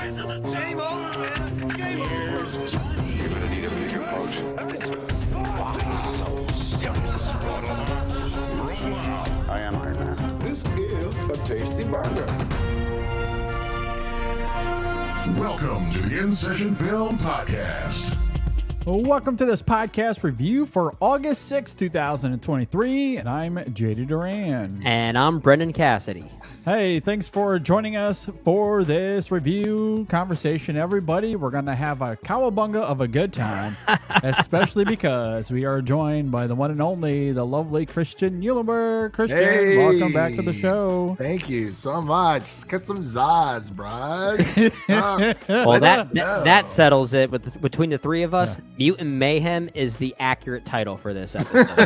Game over, man. Game over. You're gonna need a bigger boat. Why so serious? I am Iron Man. This is a tasty burger. Welcome to the In Session Film Podcast. Welcome to this podcast review for August 6, 2023, and I'm JD Duran. And I'm Brendan Cassidy. Hey, thanks for joining us for this review conversation, everybody. We're going to have a cowabunga of a good time, especially because we are joined by the one and only, the lovely Christian Eulinberg. Christian, hey, welcome back to the show. Thank you so much. Let's get some Zods, bros. Well, that settles it between the three of us. Yeah. Mutant Mayhem is the accurate title for this episode.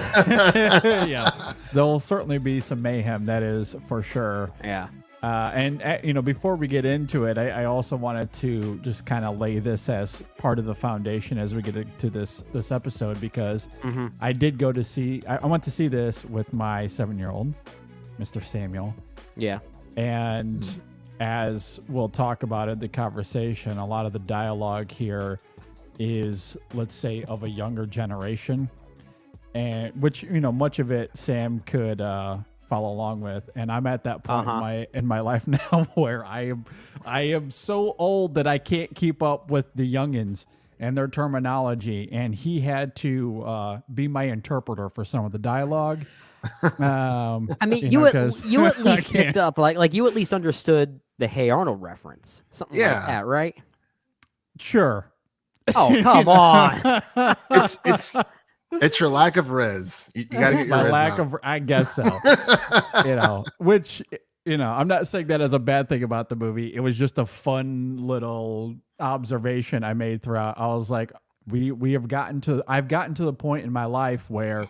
Yeah, there'll certainly be some mayhem, that is for sure. Yeah. And before we get into it, I also wanted to just kind of lay this as part of the foundation as we get into this episode, because I did go to see, I went to see this with my 7-year-old, Mr. Samuel. Yeah. And as we'll talk about in the conversation, a lot of the dialogue here is, let's say, of a younger generation, and which, much of it Sam could follow along with. And I'm at that point in my life now where I am so old that I can't keep up with the youngins and their terminology, and he had to be my interpreter for some of the dialogue. I mean, you at least picked up, like you at least understood the Hey Arnold reference, something like that, right? Sure. Oh, come on. It's your lack of riz. You gotta get your my riz lack out. of, I guess so. Which I'm not saying that as a bad thing about the movie. It was just a fun little observation I made throughout. I was like, I've gotten to the point in my life where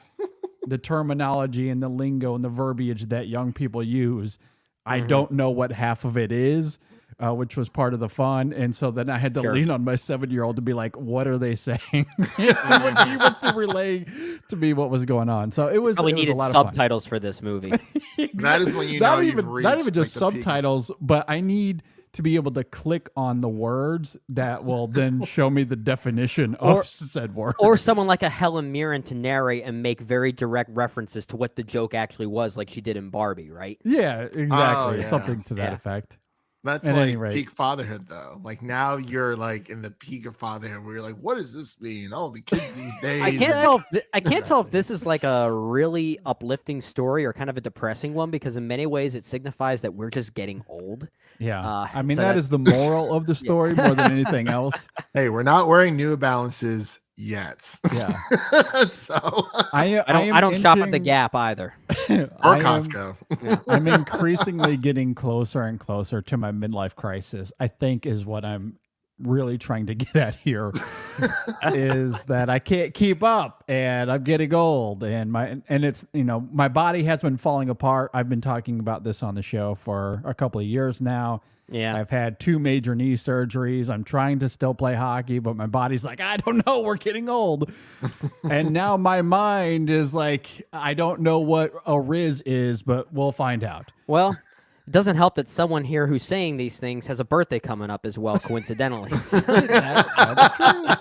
the terminology and the lingo and the verbiage that young people use, I don't know what half of it is. Which was part of the fun. And so then I had to lean on my 7-year-old to be like, what are they saying? When he was to relay to me what was going on. So it was, we needed a lot subtitles for this movie. Exactly. That is when you not know even, you've reached, not even just like, the peak. subtitles, but I need to be able to click on the words that will then show me the definition of said word. Or someone like a Helen Mirren to narrate and make very direct references to what the joke actually was, like she did in Barbie, right? Yeah, exactly. Something to that effect. That's at like peak fatherhood, though. Like now you're like in the peak of fatherhood where you're like, what does this mean? Oh, the kids these days. I can't tell if this is like a really uplifting story or kind of a depressing one, because in many ways it signifies that we're just getting old. Yeah. I mean, that is the moral of the story more than anything else. Hey, we're not wearing New Balances yet. Yeah. So I don't shop at the Gap either. Or Costco. I'm increasingly getting closer and closer to my midlife crisis, I think, is what I'm really trying to get at here. Is that I can't keep up and I'm getting old, and it's my body has been falling apart. I've been talking about this on the show for a couple of years now. Yeah. I've had 2 major knee surgeries. I'm trying to still play hockey, but my body's like, I don't know, we're getting old. And now my mind is like, I don't know what a Riz is, but we'll find out. Well, it doesn't help that someone here who's saying these things has a birthday coming up as well, coincidentally. That's true.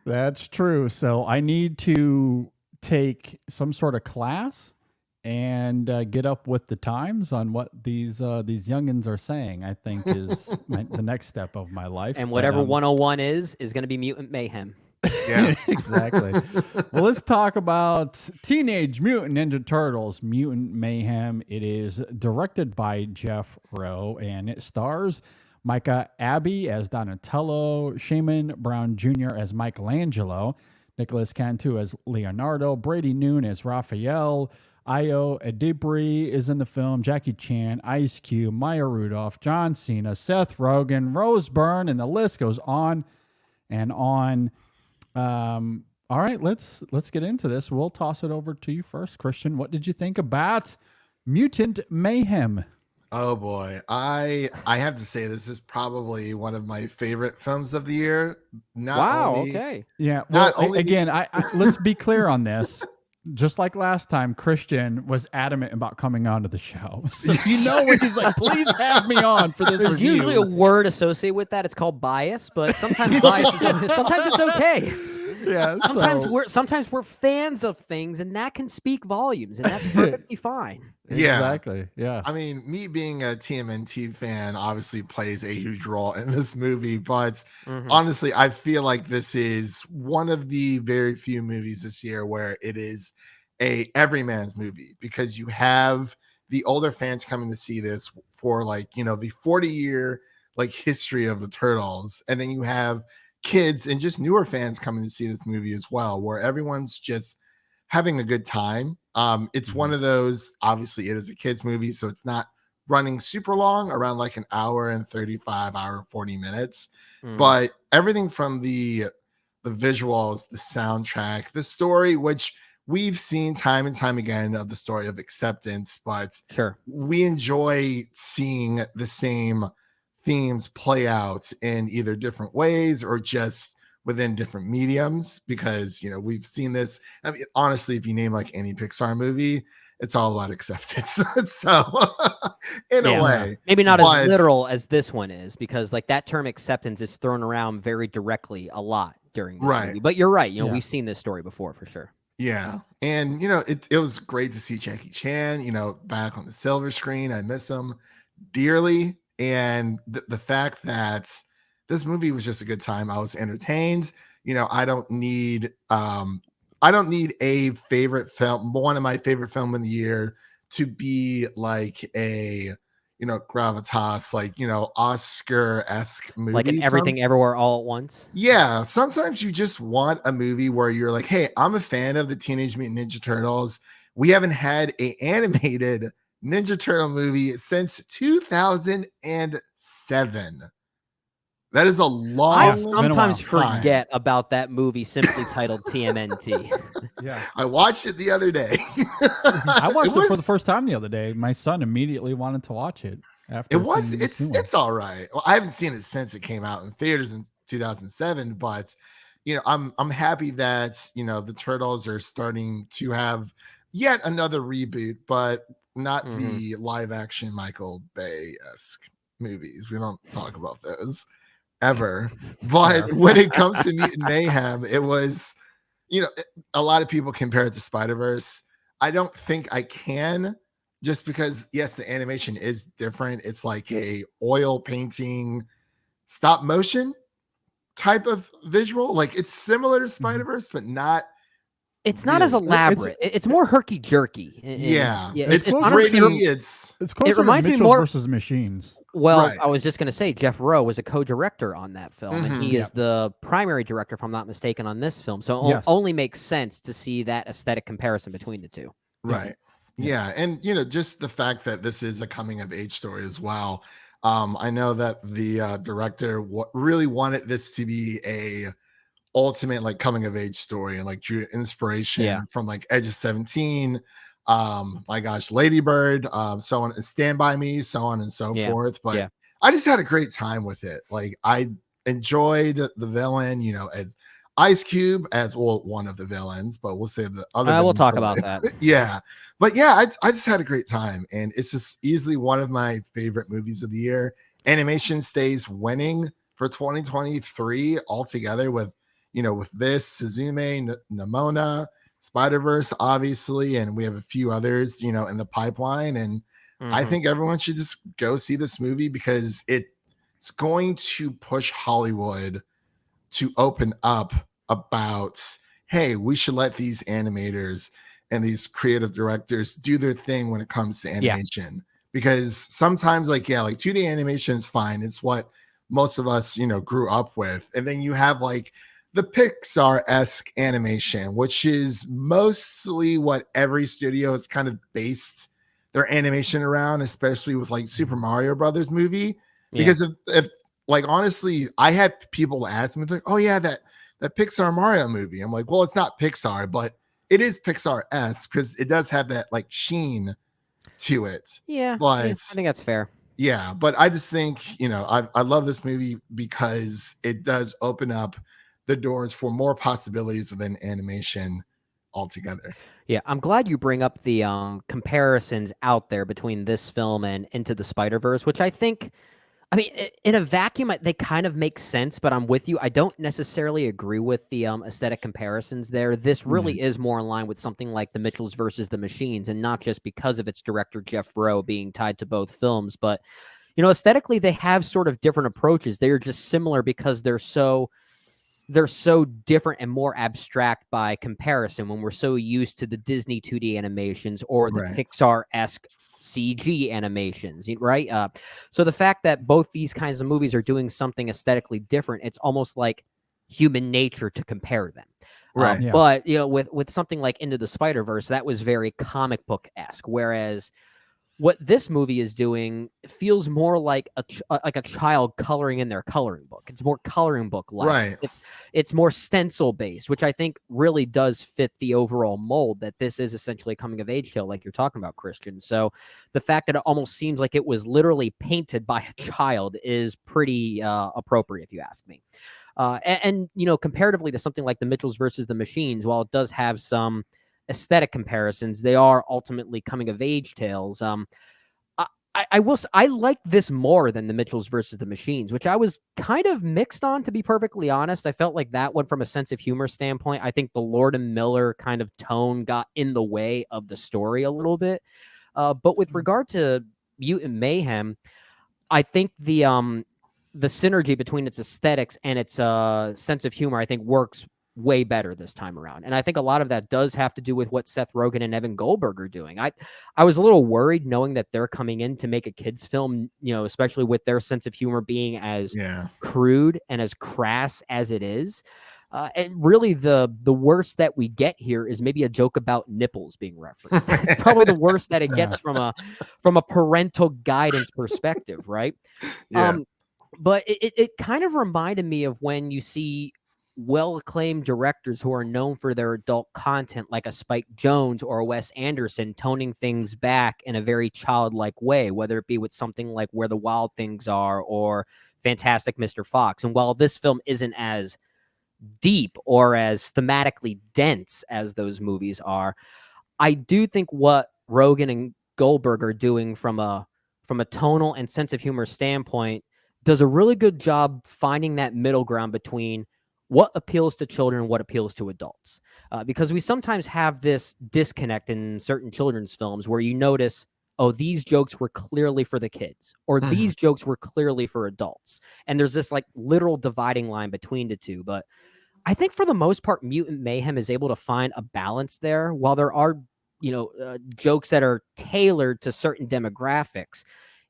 That's true. So I need to take some sort of class and get up with the times on what these youngins are saying, I think is the next step of my life. And whatever 101 is going to be Mutant Mayhem. Yeah, exactly. Well, let's talk about Teenage Mutant Ninja Turtles, Mutant Mayhem. It is directed by Jeff Rowe, and it stars Micah Abbey as Donatello, Shaman Brown Jr. as Michelangelo, Nicholas Cantu as Leonardo, Brady Noon as Raphael, Io Adibri is in the film, Jackie Chan, Ice Cube, Maya Rudolph, John Cena, Seth Rogen, Rose Byrne, and the list goes on and on. All right, let's get into this. We'll toss it over to you first, Christian. What did you think about Mutant Mayhem? Oh boy, I have to say this is probably one of my favorite films of the year. Okay. Yeah. Well, again, I let's be clear on this. just like last time, Christian was adamant about coming onto the show. So when he's like, please have me on for this There's review. usually a word associated with that. It's called bias, but sometimes bias is sometimes it's okay. Yeah, Sometimes we're fans of things, and that can speak volumes, and that's perfectly fine. Yeah. Exactly. Yeah. I mean, me being a TMNT fan obviously plays a huge role in this movie, but honestly, I feel like this is one of the very few movies this year where it is a everyman's movie, because you have the older fans coming to see this for like, the 40-year like history of the Turtles, and then you have kids and just newer fans coming to see this movie as well, where everyone's just having a good time. It's one of those, obviously it is a kids movie, so it's not running super long, around like an hour and 35, 40 minutes. But everything from the visuals, the soundtrack, the story, which we've seen time and time again, of the story of acceptance, but Sure, we enjoy seeing the same themes play out in either different ways or just within different mediums, because we've seen this. I mean, honestly, if you name like any Pixar movie, it's all about acceptance. So in a way, maybe not as literal as this one is, because like that term acceptance is thrown around very directly a lot during this movie. But you're right, we've seen this story before for sure. Yeah. And it was great to see Jackie Chan back on the silver screen. I miss him dearly. And the fact that this movie was just a good time. I was entertained. I don't need a favorite film, one of my favorite film in the year, to be like a gravitas, like Oscar-esque movie, like an Everything Everywhere All at Once. Yeah, sometimes you just want a movie where you're like, hey, I'm a fan of the Teenage Mutant Ninja Turtles. We haven't had an animated Ninja Turtle movie since 2007. That is a long I sometimes time. forget about that movie simply titled TMNT. Yeah. I watched it the other day. I watched it for the first time the other day. My son immediately wanted to watch it after it's all right. Well, I haven't seen it since it came out in theaters in 2007, but I'm happy that the Turtles are starting to have yet another reboot, but not the live action Michael Bay-esque movies. We don't talk about those ever. But when it comes to Mutant Mayhem, it was, a lot of people compare it to Spider-Verse. I don't think I can, just because, yes, the animation is different. It's like a oil painting, stop motion type of visual. Like it's similar to Spider-Verse, but not. It's not as elaborate. It's more herky jerky. It's closer to Mitchell versus Machines. Well, I was just going to say Jeff Rowe was a co-director on that film, and he is the primary director, if I'm not mistaken, on this film. So it only makes sense to see that aesthetic comparison between the two. Right. Yeah. And, just the fact that this is a coming of age story as well. I know that the director really wanted this to be a ultimate like coming of age story, and like drew inspiration from like Edge of 17, my gosh, Lady Bird, so on, and Stand By Me, so on and so forth. But I just had a great time with it. Like I enjoyed the villain, as Ice Cube, as one of the villains, but we'll say the other. We'll talk about that. But I just had a great time, and it's just easily one of my favorite movies of the year. Animation stays winning for 2023 altogether with with this, Suzume, Nimona, Spider-Verse, obviously, and we have a few others, in the pipeline. And I think everyone should just go see this movie, because it's going to push Hollywood to open up about, hey, we should let these animators and these creative directors do their thing when it comes to animation. Because sometimes like 2D animation is fine. It's what most of us, grew up with. And then you have like the Pixar-esque animation, which is mostly what every studio has kind of based their animation around, especially with like Super Mario Brothers movie. Because if like, honestly, I had people ask me like, oh yeah, that Pixar Mario movie. I'm like, well, it's not Pixar, but it is Pixar-esque because it does have that like sheen to it. Yeah, but I think that's fair. Yeah, but I just think, I love this movie because it does open up the doors for more possibilities within animation altogether. Yeah, I'm glad you bring up the comparisons out there between this film and Into the Spider-Verse, which I think, I mean, in a vacuum, they kind of make sense, but I'm with you. I don't necessarily agree with the aesthetic comparisons there. This really is more in line with something like The Mitchells versus the Machines, and not just because of its director, Jeff Rowe, being tied to both films, but, you know, aesthetically, they have sort of different approaches. They are just similar because they're so different and more abstract by comparison when we're so used to the Disney 2D animations or the Pixar-esque CG animations, right? So the fact that both these kinds of movies are doing something aesthetically different, it's almost like human nature to compare them. Right. But, you know, with something like Into the Spider-Verse, that was very comic book-esque, whereas what this movie is doing feels more like a child coloring in their coloring book. It's more coloring book like. Right. It's more stencil based, which I think really does fit the overall mold that this is essentially a coming of age tale, like you're talking about, Christian. So the fact that it almost seems like it was literally painted by a child is pretty appropriate, if you ask me. And you know, comparatively to something like The Mitchells versus the Machines, while it does have some aesthetic comparisons, they are ultimately coming of age tales. I like this more than The Mitchells versus the Machines, which I was kind of mixed on, to be perfectly honest. I felt like that one, from a sense of humor standpoint, I think the Lord and Miller kind of tone got in the way of the story a little bit. But with regard to Mutant Mayhem, I think the synergy between its aesthetics and its sense of humor, I think, works way better this time around. And I think a lot of that does have to do with what Seth Rogen and Evan Goldberg are doing. I was a little worried knowing that they're coming in to make a kids film, you know, especially with their sense of humor being as crude and as crass as it is. And really the worst that we get here is maybe a joke about nipples being referenced. That's probably the worst that it gets from a parental guidance perspective, right? But it kind of reminded me of when you see well-acclaimed directors who are known for their adult content, like a Spike Jonze or a Wes Anderson, toning things back in a very childlike way, whether it be with something like Where the Wild Things Are or Fantastic Mr. Fox. And while this film isn't as deep or as thematically dense as those movies are, I do think what Rogen and Goldberg are doing from a tonal and sense of humor standpoint does a really good job finding that middle ground between what appeals to children and what appeals to adults. Because we sometimes have this disconnect in certain children's films where you notice, oh, these jokes were clearly for the kids, or these jokes were clearly for adults. And there's this like literal dividing line between the two. But I think for the most part, Mutant Mayhem is able to find a balance there. While there are, you know, jokes that are tailored to certain demographics,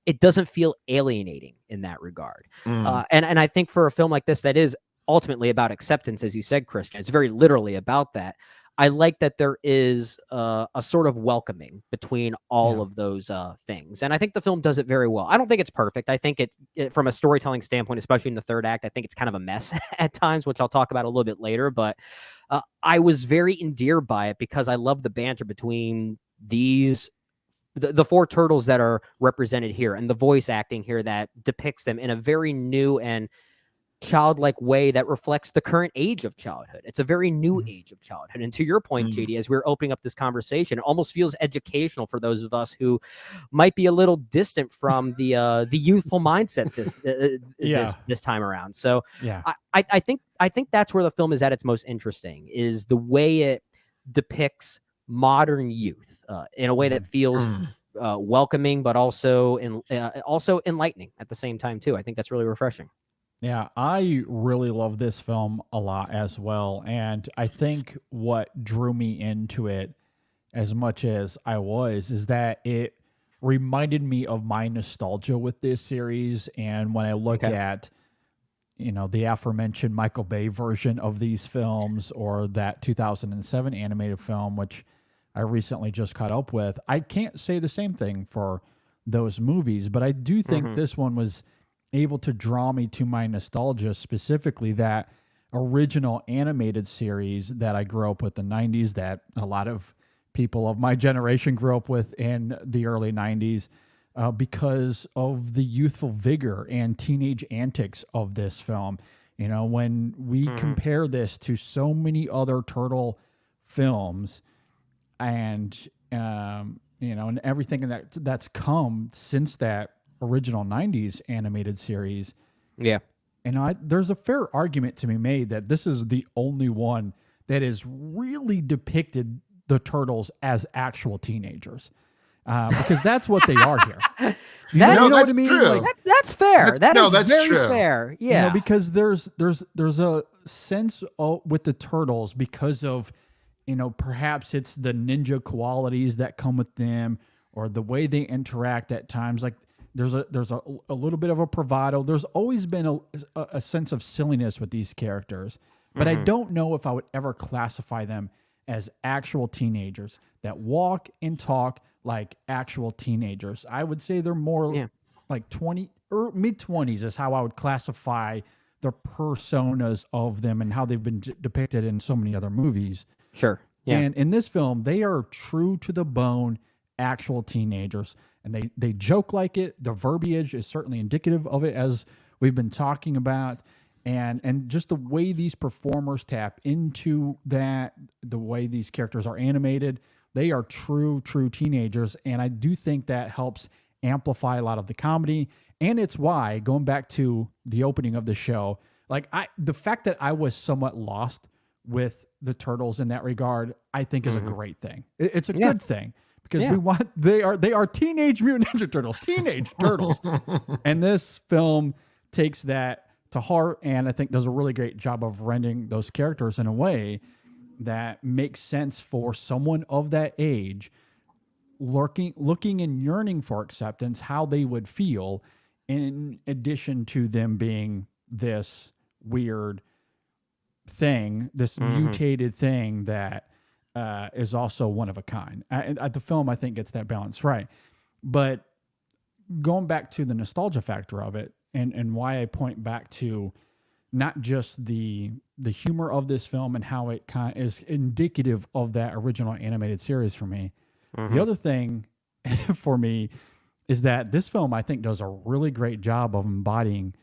it doesn't feel alienating in that regard. And I think for a film like this that is ultimately about acceptance, as you said, Christian, it's very literally about that. I like that there is a sort of welcoming between all of those things. And I think the film does it very well. I don't think it's perfect. I think it from a storytelling standpoint, especially in the third act, I think it's kind of a mess at times, which I'll talk about a little bit later. But I was very endeared by it because I love the banter between the four turtles that are represented here and the voice acting here that depicts them in a very new and childlike way that reflects the current age of childhood. It's a very new age of childhood. And to your point, JD, as we're opening up this conversation, it almost feels educational for those of us who might be a little distant from the youthful mindset this time around. So I think that's where the film is at its most interesting, is the way it depicts modern youth in a way that feels welcoming, but also enlightening at the same time too. I think that's really refreshing. Yeah, I really love this film a lot as well. And I think what drew me into it as much as I was is that it reminded me of my nostalgia with this series. And when I look at, you know, the aforementioned Michael Bay version of these films, or that 2007 animated film, which I recently just caught up with, I can't say the same thing for those movies, but I do think this one was able to draw me to my nostalgia, specifically that original animated series that I grew up with in the 90s, that a lot of people of my generation grew up with in the early 90s, because of the youthful vigor and teenage antics of this film. You know, when we compare this to so many other turtle films, and and everything that's come since that original 90s animated series. Yeah. And there's a fair argument to be made that this is the only one that has really depicted the turtles as actual teenagers. Because that's what they are here. You know what I mean? True. Like, That's fair. That's very true. fair. Yeah. because there's a sense with the turtles because of, perhaps it's the ninja qualities that come with them or the way they interact at times. Like there's a little bit of a bravado. There's always been a sense of silliness with these characters, but I don't know if I would ever classify them as actual teenagers that walk and talk like actual teenagers. I would say they're more like 20 or mid-20s is how I would classify the personas of them and how they've been depicted in so many other movies. Sure. Yeah. And in this film, they are true to the bone actual teenagers, and they joke like it. The verbiage is certainly indicative of it, as we've been talking about. And just the way these performers tap into that, the way these characters are animated, they are true teenagers. And I do think that helps amplify a lot of the comedy. And it's why, going back to the opening of the show, the fact that I was somewhat lost with the turtles in that regard, I think is a great thing. It's a good thing because they are Teenage Mutant Ninja Turtles, teenage turtles. And this film takes that to heart, and I think does a really great job of rendering those characters in a way that makes sense for someone of that age, looking and yearning for acceptance, how they would feel, in addition to them being this weird thing, this mutated thing that is also one of a kind. The film, I think, gets that balance right. But going back to the nostalgia factor of it, and why I point back to not just the humor of this film and how it kind of is indicative of that original animated series for me. The other thing for me is that this film, I think, does a really great job of embodying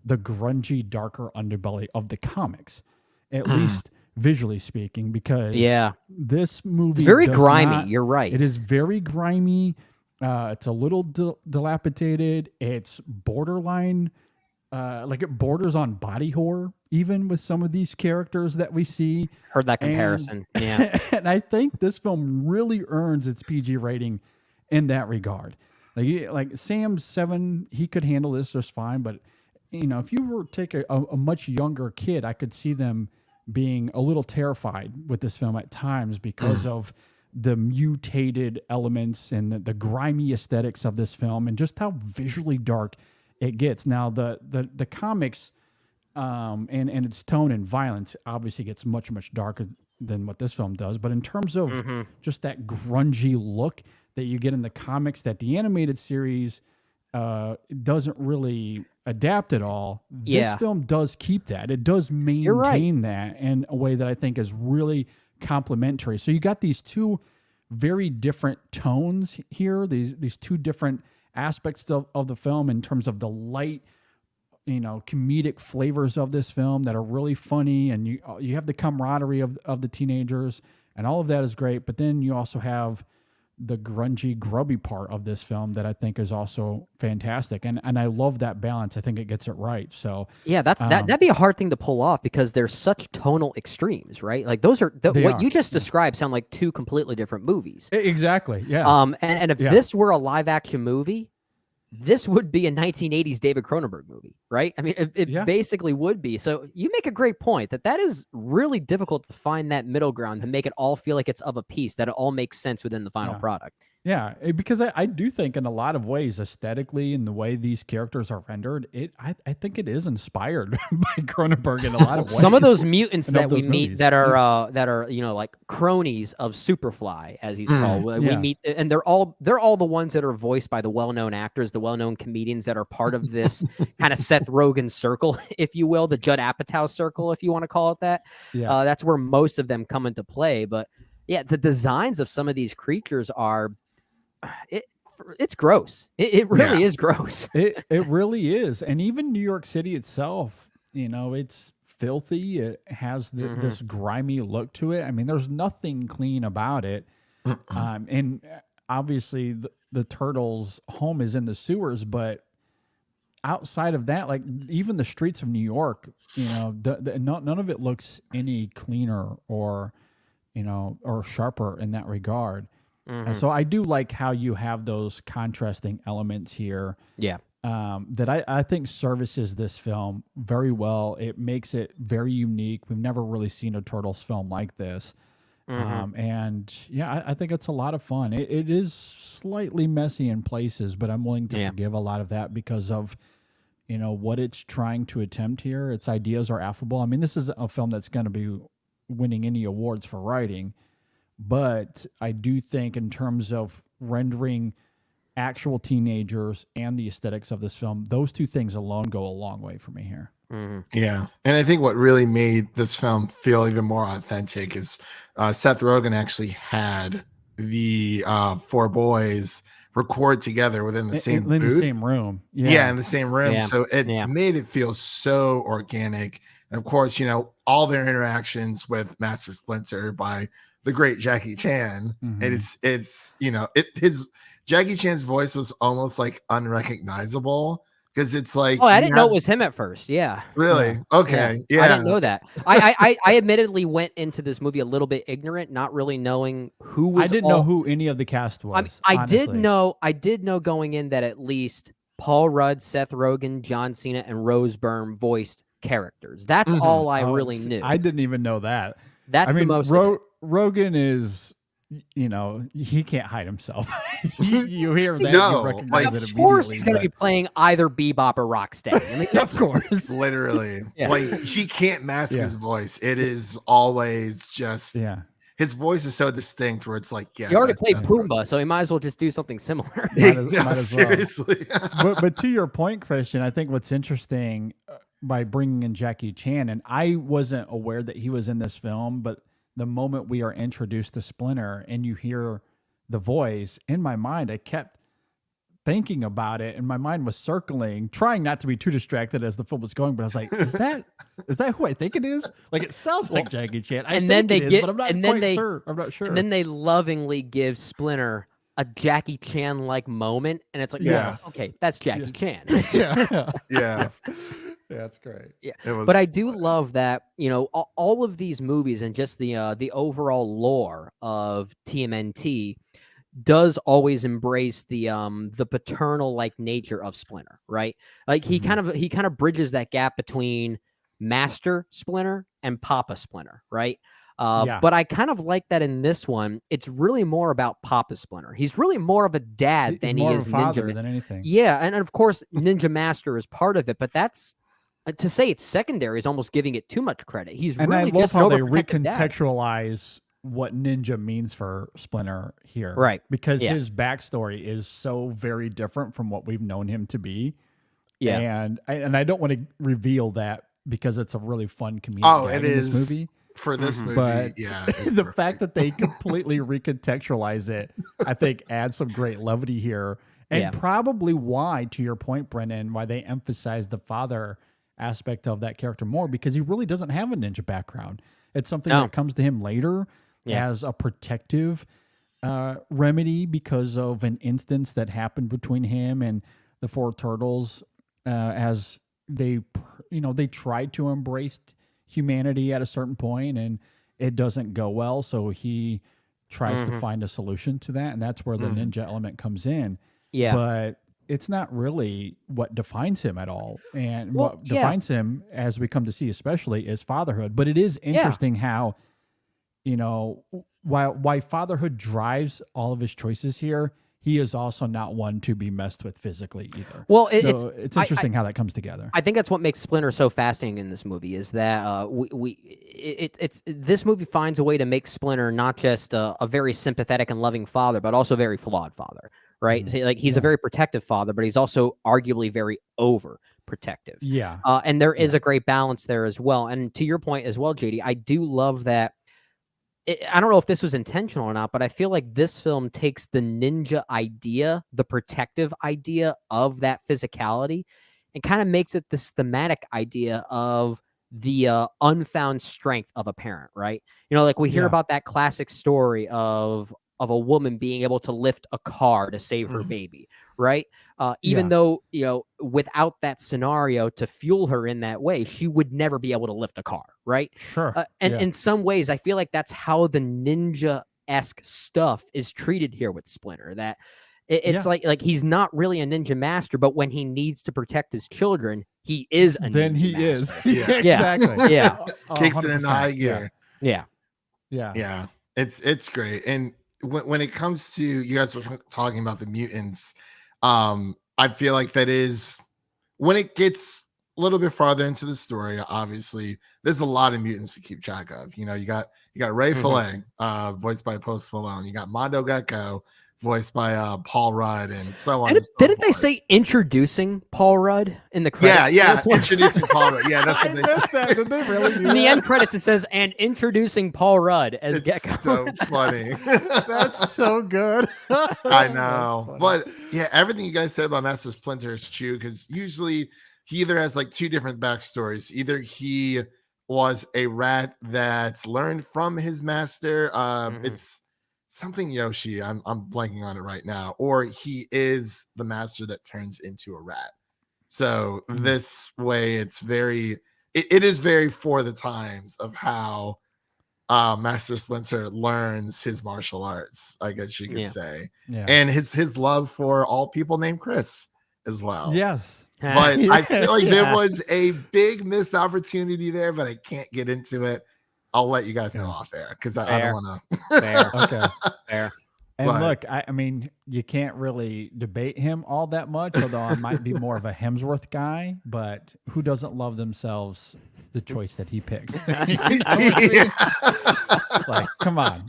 the grungy, darker underbelly of the comics, at least visually speaking, because this movie it's very does grimy. not- You're right. It is very grimy. It's a little dilapidated. It's borderline, like it borders on body horror, even with some of these characters that we see. Heard that comparison. Yeah. And I think this film really earns its PG rating in that regard. Like Sam's 7, he could handle this just fine. But, if you were to take a much younger kid, I could see them being a little terrified with this film at times because of the mutated elements and the grimy aesthetics of this film and just how visually dark it gets. Now, the comics and its tone and violence obviously gets much, much darker than what this film does. But in terms of just that grungy look that you get in the comics that the animated series doesn't really adapt at all, this film does keep that. It does maintain that in a way that I think is really complementary. So you got these two very different tones here, these two different aspects of the film in terms of the light, comedic flavors of this film that are really funny, and you have the camaraderie of the teenagers, and all of that is great. But then you also have the grungy, grubby part of this film that I think is also fantastic, and I love that balance. I think it gets it right. So yeah, that'd be a hard thing to pull off because there's such tonal extremes, right? Like those are what you just described sound like two completely different movies. Exactly. Yeah. And if this were a live action movie, this would be a 1980s David Cronenberg movie, right? I mean, it basically would be. So you make a great point that is really difficult to find that middle ground to make it all feel like it's of a piece, that it all makes sense within the final product. Yeah, because I do think in a lot of ways, aesthetically and the way these characters are rendered, I think it is inspired by Cronenberg in a lot of ways. Some of those mutants that we meet movies. that are like cronies of Superfly, as he's called. We meet, and they're all the ones that are voiced by the well-known actors, the well-known comedians that are part of this kind of Seth Rogen circle, if you will, the Judd Apatow circle, if you want to call it that. Yeah. That's where most of them come into play. But yeah, the designs of some of these creatures are. It's gross. It really is gross. It really is. And even New York City itself, it's filthy. It has this grimy look to it. I mean, there's nothing clean about it. And obviously the turtles' home is in the sewers, but outside of that, like even the streets of New York, none of it looks any cleaner or, or sharper in that regard. And so I do like how you have those contrasting elements here. Yeah. That I think services this film very well. It makes it very unique. We've never really seen a Turtles film like this. And yeah, I think it's a lot of fun. It is slightly messy in places, but I'm willing to forgive a lot of that because of, what it's trying to attempt here. Its ideas are affable. I mean, this is a film that's going to be winning any awards for writing, but I do think in terms of rendering actual teenagers and the aesthetics of this film, those two things alone go a long way for me here. Yeah. And I think what really made this film feel even more authentic is Seth Rogen actually had the four boys record together within the same in booth. the same room. Yeah, in the same room. Yeah. So it made it feel so organic. And of course, all their interactions with Master Splinter by the great Jackie Chan. And his Jackie Chan's voice was almost like unrecognizable because it's like, I didn't know it was him at first. Yeah. Really? Okay. Yeah. I didn't know that. I admittedly went into this movie a little bit ignorant, not really knowing who was. I didn't know who any of the cast was. I did know going in that at least Paul Rudd, Seth Rogen, John Cena, and Rose Byrne voiced characters. That's all I really knew. I didn't even know that. That's the most. Rogen is, he can't hide himself. you hear that, No, you recognize it of course, immediately, he's going to be playing either Bebop or Rocksteady. I mean, of course. Literally. Yeah. Like he can't mask his voice. It is always just his voice is so distinct where it's like, he already played Pumbaa, so he might as well just do something similar. Might as well. Seriously. but to your point, Christian, I think what's interesting by bringing in Jackie Chan, and I wasn't aware that he was in this film, but the moment we are introduced to Splinter and you hear the voice, in my mind, I kept thinking about it and my mind was circling, trying not to be too distracted as the film was going, but I was like, is that who I think it is? Like, it sounds like Jackie Chan. But I'm not quite sure. I'm not sure. And then they lovingly give Splinter a Jackie Chan-like moment, and it's like, okay, that's Jackie Chan. Yeah. Yeah, that's great. Yeah, but I do love that, all of these movies and just the overall lore of TMNT does always embrace the paternal like nature of Splinter, right? Like he kind of bridges that gap between Master Splinter and Papa Splinter, right? But I kind of like that in this one. It's really more about Papa Splinter. He's really more of a dad than he is father than anything. Yeah, and of course Ninja Master is part of it, but that's to say it's secondary is almost giving it too much credit. He's and really I love just how they overprotected dad. recontextualize what ninja means for Splinter here, right? Because his backstory is so very different from what we've known him to be. Yeah, and I don't want to reveal that because it's a really fun comedic. It is this movie. For this movie, but the perfect. fact that they completely recontextualize it, I think, adds some great levity here, and probably why, to your point, Brennan, why they emphasize the father aspect of that character more, because he really doesn't have a ninja background. It's something that comes to him later as a protective remedy because of an instance that happened between him and the four turtles, as they tried to embrace humanity at a certain point and it doesn't go well, so he tries to find a solution to that, and that's where the ninja element comes in. But it's not really what defines him at all. And what defines him, as we come to see especially, is fatherhood. But it is interesting how, why fatherhood drives all of his choices here, he is also not one to be messed with physically either. Well, it's interesting how that comes together. I think that's what makes Splinter so fascinating in this movie is that this movie finds a way to make Splinter not just a very sympathetic and loving father, but also a very flawed father, right? So, like, he's a very protective father, but he's also arguably very overprotective. Yeah. And there is a great balance there as well. And to your point as well, JD, I do love that. I don't know if this was intentional or not, but I feel like this film takes the ninja idea, the protective idea of that physicality, and kind of makes it this thematic idea of the unfound strength of a parent, right? You know, like we hear Yeah. about that classic story of a woman being able to lift a car to save her baby, right? Even Yeah. though, you know, without that scenario to fuel her in that way, she would never be able to lift a car, right? Sure. And Yeah. in some ways, I feel like that's how the ninja-esque stuff is treated here with Splinter. That it's Yeah. like he's not really a ninja master, but when he needs to protect his children, he is a Then ninja he master. is. Yeah, exactly. Yeah. Kicks it in 100%. high gear. Yeah. Yeah. Yeah, it's great. And when it comes to, you guys were talking about the mutants, I feel like that is when it gets a little bit farther into the story. Obviously, there's a lot of mutants to keep track of. You know, you got Ray Fillet, voiced by Post Malone. You got Mondo Gecko, voiced by Paul Rudd, and so on. Didn't they say introducing Paul Rudd in the credits? Yeah, introducing Paul Rudd. Yeah, that's what they Missed said. that. Did they really do In the that? end credits, it says, and introducing Paul Rudd as It's Gecko. so funny. That's so good. I know, but yeah, everything you guys said about Master Splinter is true, because usually he either has like two different backstories. Either he was a rat that learned from his master. It's something Yoshi. I'm blanking on it right now. Or he is the master that turns into a rat. So this way, it's very. It is very for the times of how Master Splinter learns his martial arts, I guess you could say, and his love for all people named Chris as well. Yes, but I feel like there was a big missed opportunity there, but I can't get into it. I'll let you guys know off air, because I don't want to. Fair. Okay. Fair. And But- look, I mean, you can't really debate him all that much, although I might be more of a Hemsworth guy, but who doesn't love themselves the choice that he picks? Like, come on.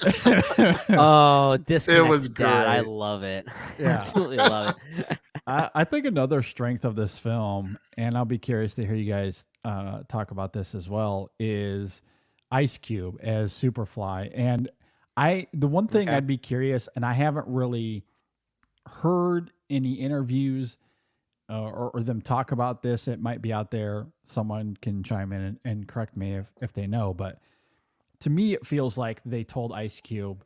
Oh, disconnected was Dad. I great. love it. Yeah. Absolutely love it. I think another strength of this film, and I'll be curious to hear you guys talk about this as well, is Ice Cube as Superfly. And the one thing I'd be curious, and I haven't really heard any interviews or them talk about this. It might be out there. Someone can chime in and correct me if they know. But to me, it feels like they told Ice Cube,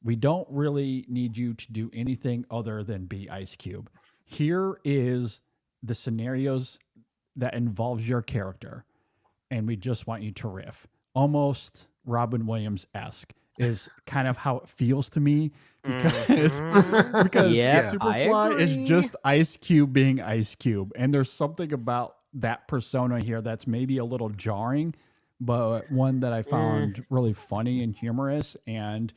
we don't really need you to do anything other than be Ice Cube. Here is the scenarios that involves your character, and we just want you to riff. Almost Robin Williams-esque is kind of how it feels to me, because Yeah, I Superfly is agree. just Ice Cube being Ice Cube, and there's something about that persona here that's maybe a little jarring, but one that I found really funny and humorous, and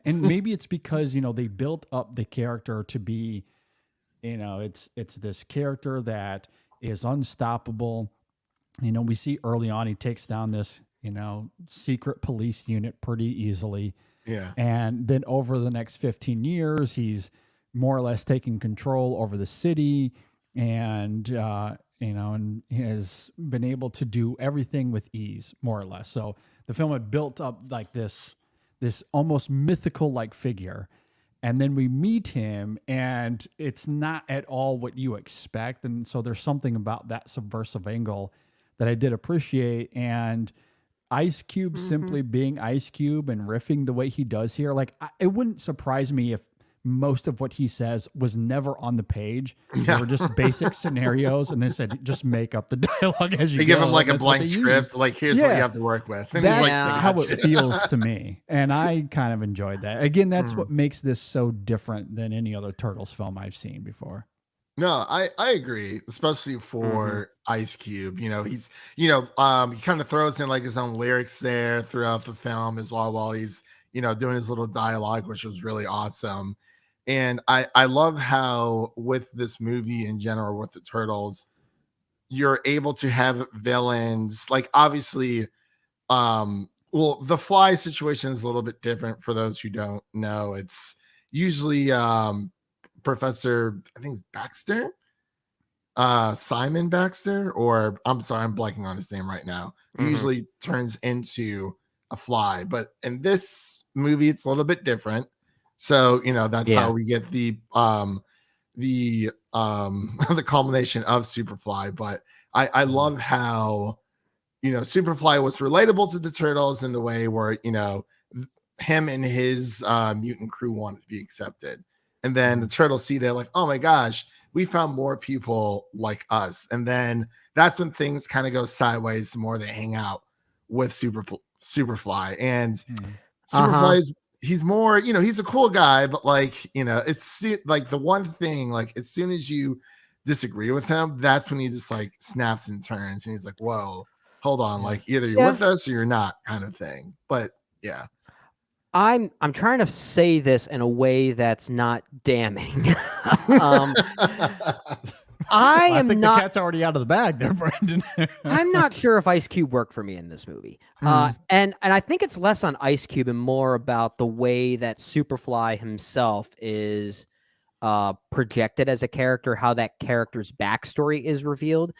maybe it's because they built up the character to be, it's this character that is unstoppable. We see early on he takes down this secret police unit pretty easily. Yeah. And then over the next 15 years, he's more or less taking control over the city, and and he has been able to do everything with ease, more or less. So the film had built up like this almost mythical like figure. And then we meet him, and it's not at all what you expect. And so there's something about that subversive angle that I did appreciate. And Ice Cube simply being Ice Cube and riffing the way he does here, like it wouldn't surprise me if most of what he says was never on the page. They were just basic scenarios, and they said just make up the dialogue as you They go. give him like and a that's what blank they script, use. like here's what Yeah. you have to work with. And he's That's like, how "Gotcha." it feels to me, and I kind of enjoyed that. Again, that's what makes this so different than any other Turtles film I've seen before. No, I agree, especially for Ice Cube. He's he kind of throws in like his own lyrics there throughout the film as well, while he's doing his little dialogue, which was really awesome. And I love how with this movie in general, with the Turtles, you're able to have villains like, obviously, the Fly situation is a little bit different for those who don't know. It's usually Professor, I think it's Baxter, Simon Baxter, or I'm sorry, I'm blanking on his name right now. Usually turns into a fly, but in this movie, it's a little bit different. So that's how we get the the culmination of Superfly. But I love how Superfly was relatable to the Turtles in the way where, him and his mutant crew wanted to be accepted. And then the Turtles see they're like, oh my gosh, we found more people like us. And then that's when things kind of go sideways the more they hang out with Superfly. And Superfly is, he's more, he's a cool guy, but it's like the one thing, like as soon as you disagree with him, that's when he just like snaps and turns and he's like, whoa, hold on, like either you're with us or you're not, kind of thing. But yeah. I'm trying to say this in a way that's not damning. I think the cat's already out of the bag there, Brandon. I'm not sure if Ice Cube worked for me in this movie. And I think it's less on Ice Cube and more about the way that Superfly himself is projected as a character, how that character's backstory is revealed.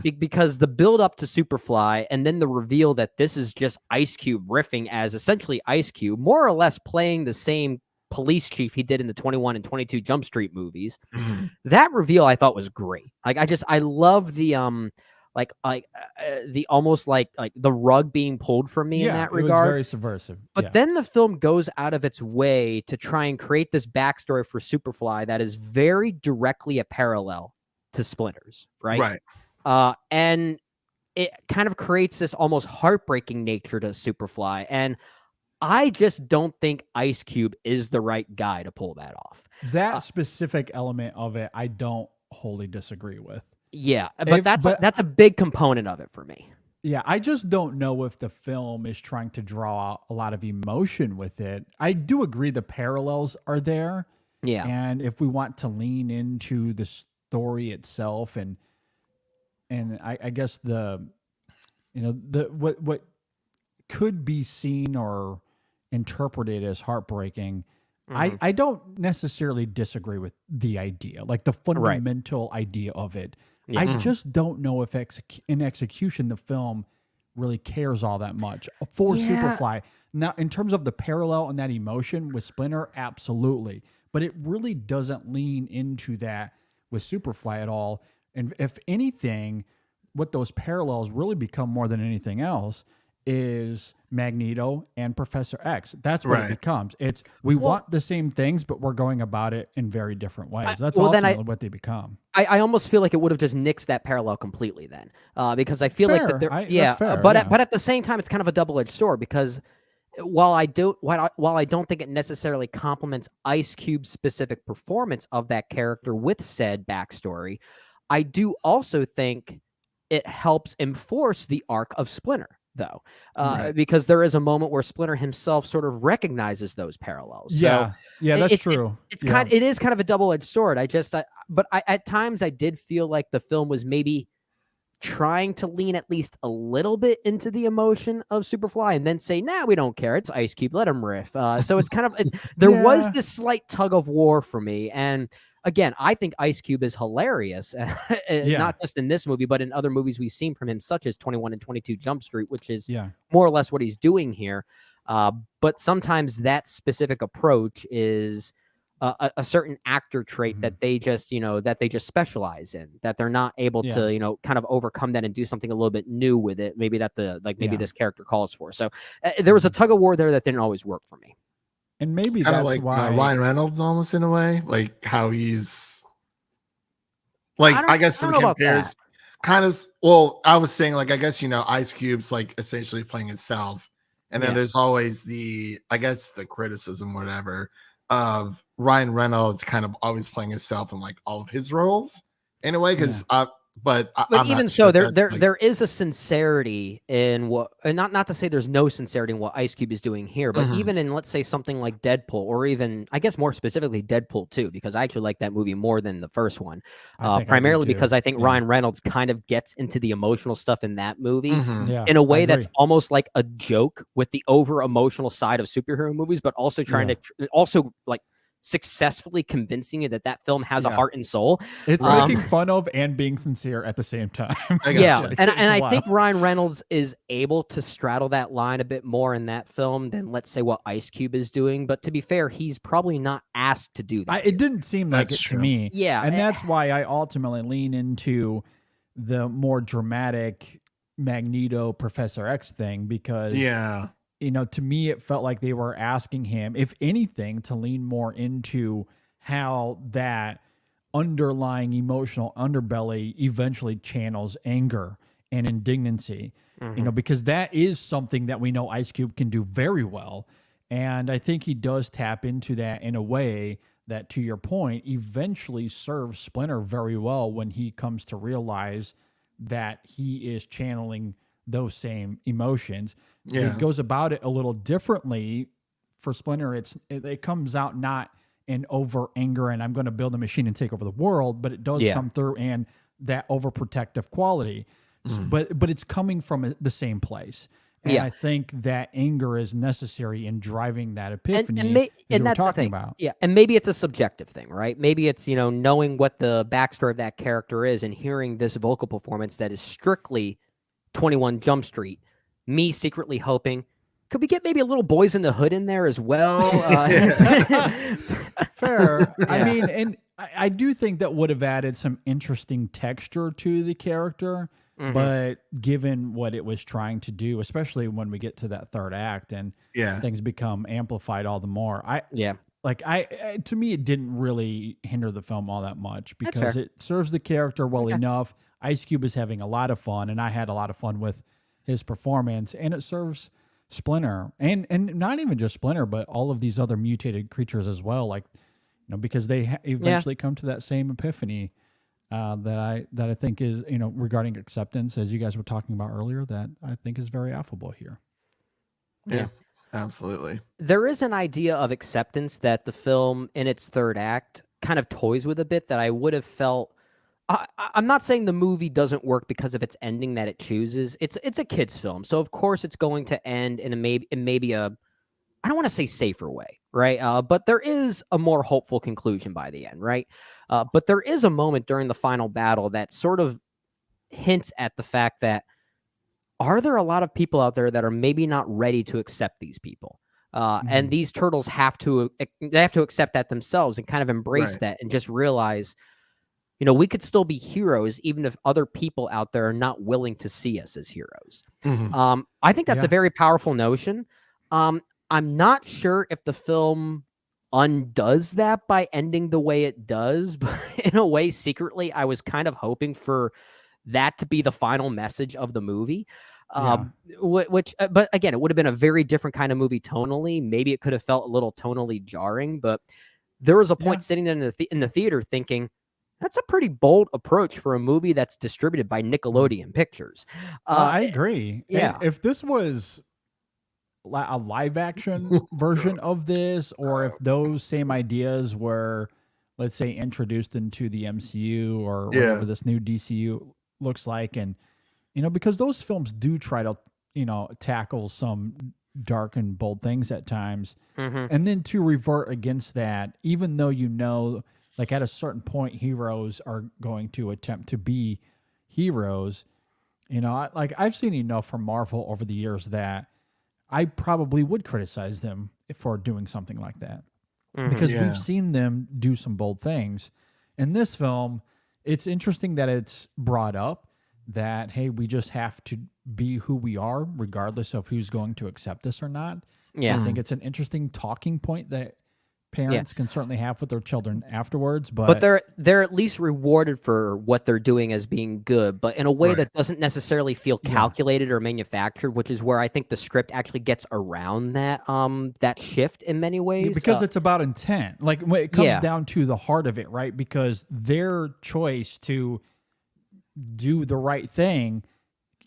Because the build up to Superfly and then the reveal that this is just Ice Cube riffing as essentially Ice Cube, more or less playing the same police chief he did in the 21 and 22 Jump Street movies. That reveal I thought was great. I love the the almost like the rug being pulled from me in that regard. It was very subversive. But then the film goes out of its way to try and create this backstory for Superfly that is very directly a parallel to Splinter's, right? Right. And it kind of creates this almost heartbreaking nature to Superfly. And I just don't think Ice Cube is the right guy to pull that off. That specific element of it, I don't wholly disagree with. Yeah, but that's a big component of it for me. Yeah, I just don't know if the film is trying to draw out a lot of emotion with it. I do agree the parallels are there. Yeah. And if we want to lean into the story itself and I guess what could be seen or interpreted as heartbreaking, I don't necessarily disagree with the idea, like the fundamental idea of it. Yeah. I just don't know if in execution the film really cares all that much for Superfly. Now, in terms of the parallel and that emotion with Splinter, absolutely. But it really doesn't lean into that with Superfly at all. And if anything, what those parallels really become more than anything else is Magneto and Professor X. That's what it becomes. It's we want the same things, but we're going about it in very different ways. That's ultimately what they become. I almost feel like it would have just nixed that parallel completely then, because I feel fair. like that's fair, but at the same time, it's kind of a double-edged sword because while I don't think it necessarily complements Ice Cube's specific performance of that character with said backstory, I do also think it helps enforce the arc of Splinter, though, because there is a moment where Splinter himself sort of recognizes those parallels. Yeah, so that's true. It is kind of a double-edged sword. But at times I did feel like the film was maybe trying to lean at least a little bit into the emotion of Superfly and then say, nah, we don't care. It's Ice Cube. Let him riff. So it's kind of, there was this slight tug of war for me. And again, I think Ice Cube is hilarious, not just in this movie, but in other movies we've seen from him, such as 21 and 22 Jump Street, which is more or less what he's doing here. But sometimes that specific approach is a certain actor trait that they just, specialize in, that they're not able to, kind of overcome that and do something a little bit new with it. Maybe this character calls for. So there was a tug of war there that didn't always work for me. And maybe kind that's of like why Ryan Reynolds almost in a way, like how he's like, I guess it compares kind of, well, I was saying like, I guess, Ice Cube's like essentially playing himself. And then there's always the criticism, whatever, of Ryan Reynolds kind of always playing himself in like all of his roles in a way. Cause but even so, there is a sincerity in what, and not to say there's no sincerity in what Ice Cube is doing here, but even in, let's say, something like Deadpool, or even, I guess more specifically Deadpool 2, because I actually like that movie more than the first one, primarily because I think Ryan Reynolds kind of gets into the emotional stuff in that movie in a way that's almost like a joke with the over emotional side of superhero movies, but also trying to successfully convincing you that film has a heart and soul. It's making fun of and being sincere at the same time. And I think Ryan Reynolds is able to straddle that line a bit more in that film than, let's say, what Ice Cube is doing. But to be fair, he's probably not asked to do that. It didn't seem like it to me. Yeah. And that's why I ultimately lean into the more dramatic, Magneto Professor X thing because to me it felt like they were asking him, if anything, to lean more into how that underlying emotional underbelly eventually channels anger and indignancy. Because that is something that we know Ice Cube can do very well. And I think he does tap into that in a way that, to your point, eventually serves Splinter very well when he comes to realize that he is channeling those same emotions. It goes about it a little differently for Splinter. It comes out not in over anger and I'm going to build a machine and take over the world, but it does come through and that overprotective quality. But it's coming from the same place. And I think that anger is necessary in driving that epiphany and that's the thing. about. Yeah, and maybe it's a subjective thing, right? Maybe it's, knowing what the backstory of that character is and hearing this vocal performance that is strictly 21 Jump Street, me secretly hoping, could we get maybe a little Boys in the Hood in there as well? Fair. I mean, and I do think that would have added some interesting texture to the character. But given what it was trying to do, especially when we get to that third act and things become amplified all the more, to me, it didn't really hinder the film all that much because it serves the character well enough. Ice Cube is having a lot of fun, and I had a lot of fun with his performance, and it serves Splinter and not even just Splinter, but all of these other mutated creatures as well. Because they eventually come to that same epiphany. That I think is, regarding acceptance, as you guys were talking about earlier, that I think is very affable here. Yeah, absolutely. There is an idea of acceptance that the film in its third act kind of toys with a bit that I would have felt. I'm not saying the movie doesn't work because of its ending that it chooses. It's a kid's film, so of course it's going to end in maybe a, I don't want to say safer way, right? But there is a more hopeful conclusion by the end, right? But there is a moment during the final battle that sort of hints at the fact that, are there a lot of people out there that are maybe not ready to accept these people? And these turtles have to accept that themselves and kind of embrace that and just realize, we could still be heroes even if other people out there are not willing to see us as heroes. I think that's a very powerful notion. I'm not sure if the film undoes that by ending the way it does, but in a way, secretly, I was kind of hoping for that to be the final message of the movie. But again, it would have been a very different kind of movie tonally. Maybe it could have felt a little tonally jarring, but there was a point sitting in the theater thinking, that's a pretty bold approach for a movie that's distributed by Nickelodeon Pictures. I agree. Yeah. And if this was a live action version of this, or if those same ideas were, let's say, introduced into the MCU or whatever this new DCU looks like, and because those films do try to tackle some dark and bold things at times, and then to revert against that, even though like at a certain point heroes are going to attempt to be heroes, I've seen enough from Marvel over the years that I probably would criticize them for doing something like that, because we've seen them do some bold things. In this film, it's interesting that it's brought up that, hey, we just have to be who we are, regardless of who's going to accept us or not. I think it's an interesting talking point that parents can certainly have with their children afterwards, but they're at least rewarded for what they're doing as being good, but in a way that doesn't necessarily feel calculated or manufactured, which is where I think the script actually gets around that that shift in many ways, because it's about intent. Like when it comes down to the heart of it, right? Because their choice to do the right thing,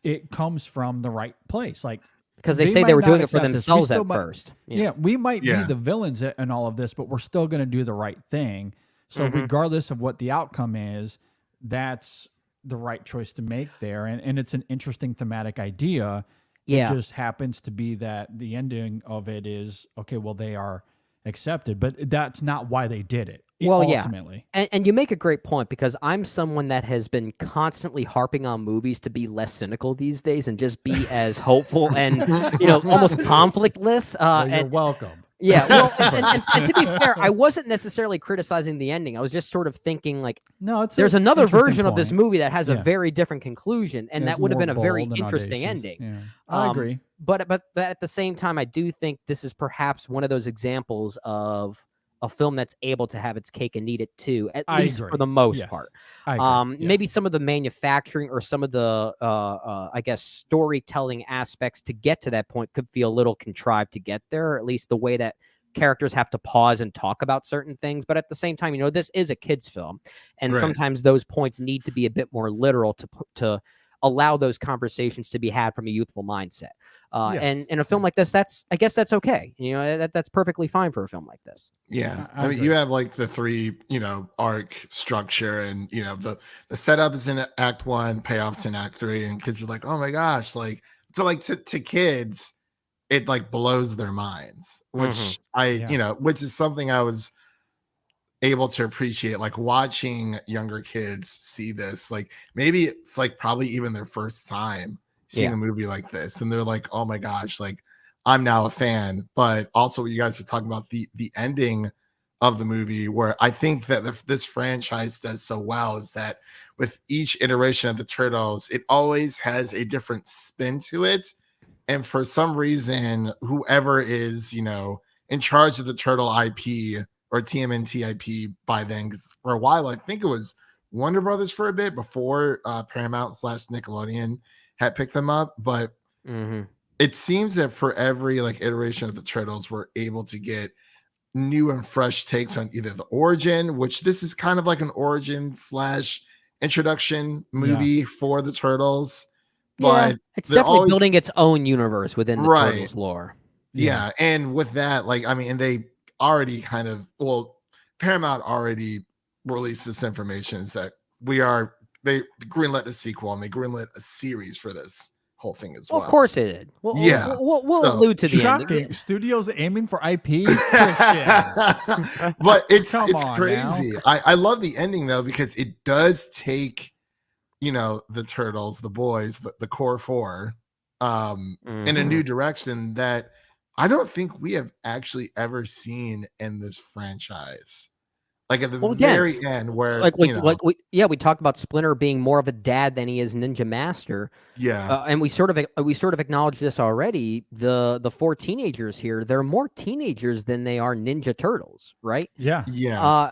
it comes from the right place. Like, because they say they were doing it for themselves at first. We might be the villains in all of this, but we're still going to do the right thing. So regardless of what the outcome is, that's the right choice to make there. And it's an interesting thematic idea. It just happens to be that the ending of it is, okay, well, they are accepted, but that's not why they did it. Ultimately. And you make a great point, because I'm someone that has been constantly harping on movies to be less cynical these days and just be as hopeful and almost conflictless. You're welcome. Yeah, well, and to be fair, I wasn't necessarily criticizing the ending. I was just sort of thinking, like, No, it's there's an another interesting version of this point. movie that has a Yeah. very different conclusion, and Yeah, that would have more been a very bold and interesting audacious. ending. Yeah, I agree. But at the same time, I do think this is perhaps one of those examples of a film that's able to have its cake and eat it too, at I least agree. for the most Yes. part. I agree. Yeah. Maybe some of the manufacturing or some of the, I guess, storytelling aspects to get to that point could feel a little contrived to get there, or at least the way that characters have to pause and talk about certain things. But at the same time, this is a kid's film, and Right. sometimes those points need to be a bit more literal to allow those conversations to be had from a youthful mindset. Yes. And in a film like this, I guess that's okay. That's perfectly fine for a film like this. Yeah, I I mean, agree. you have like the three, arc structure, and the setup is in Act 1, payoffs in Act 3, and kids are like, oh my gosh, like so, like to kids, it like blows their minds, which which is something I was able to appreciate, like watching younger kids see this. Like maybe it's like probably even their first time seeing a movie like this, and they're like, oh my gosh, like I'm now a fan. But also what you guys are talking about, the ending of the movie, where I think that this franchise does so well, is that with each iteration of the Turtles, it always has a different spin to it. And for some reason, whoever is, in charge of the Turtle IP or TMNT IP by then, because for a while, I think it was Warner Brothers for a bit before Paramount/Nickelodeon had picked them up. But it seems that for every like iteration of the Turtles, we're able to get new and fresh takes on either the origin, which this is kind of like an origin/introduction movie for the Turtles. But it's they're definitely always building its own universe within the Right. Turtles lore. Yeah, and with that, like, I mean, and they already Paramount already released this information, is that they greenlit a sequel, and they greenlit a series for this whole thing as well. Well, of course it did. We'll So, allude to the Shocking. ending. Studios aiming for IP. Christian. But it's Come on crazy. I love the ending though, because it does take the Turtles, the boys, the core four, in a new direction that I don't think we have actually ever seen in this franchise. Like at the very end, where we talked about Splinter being more of a dad than he is Ninja Master. Yeah, and we sort of acknowledged this already. The four teenagers here, they're more teenagers than they are Ninja Turtles, right? Yeah.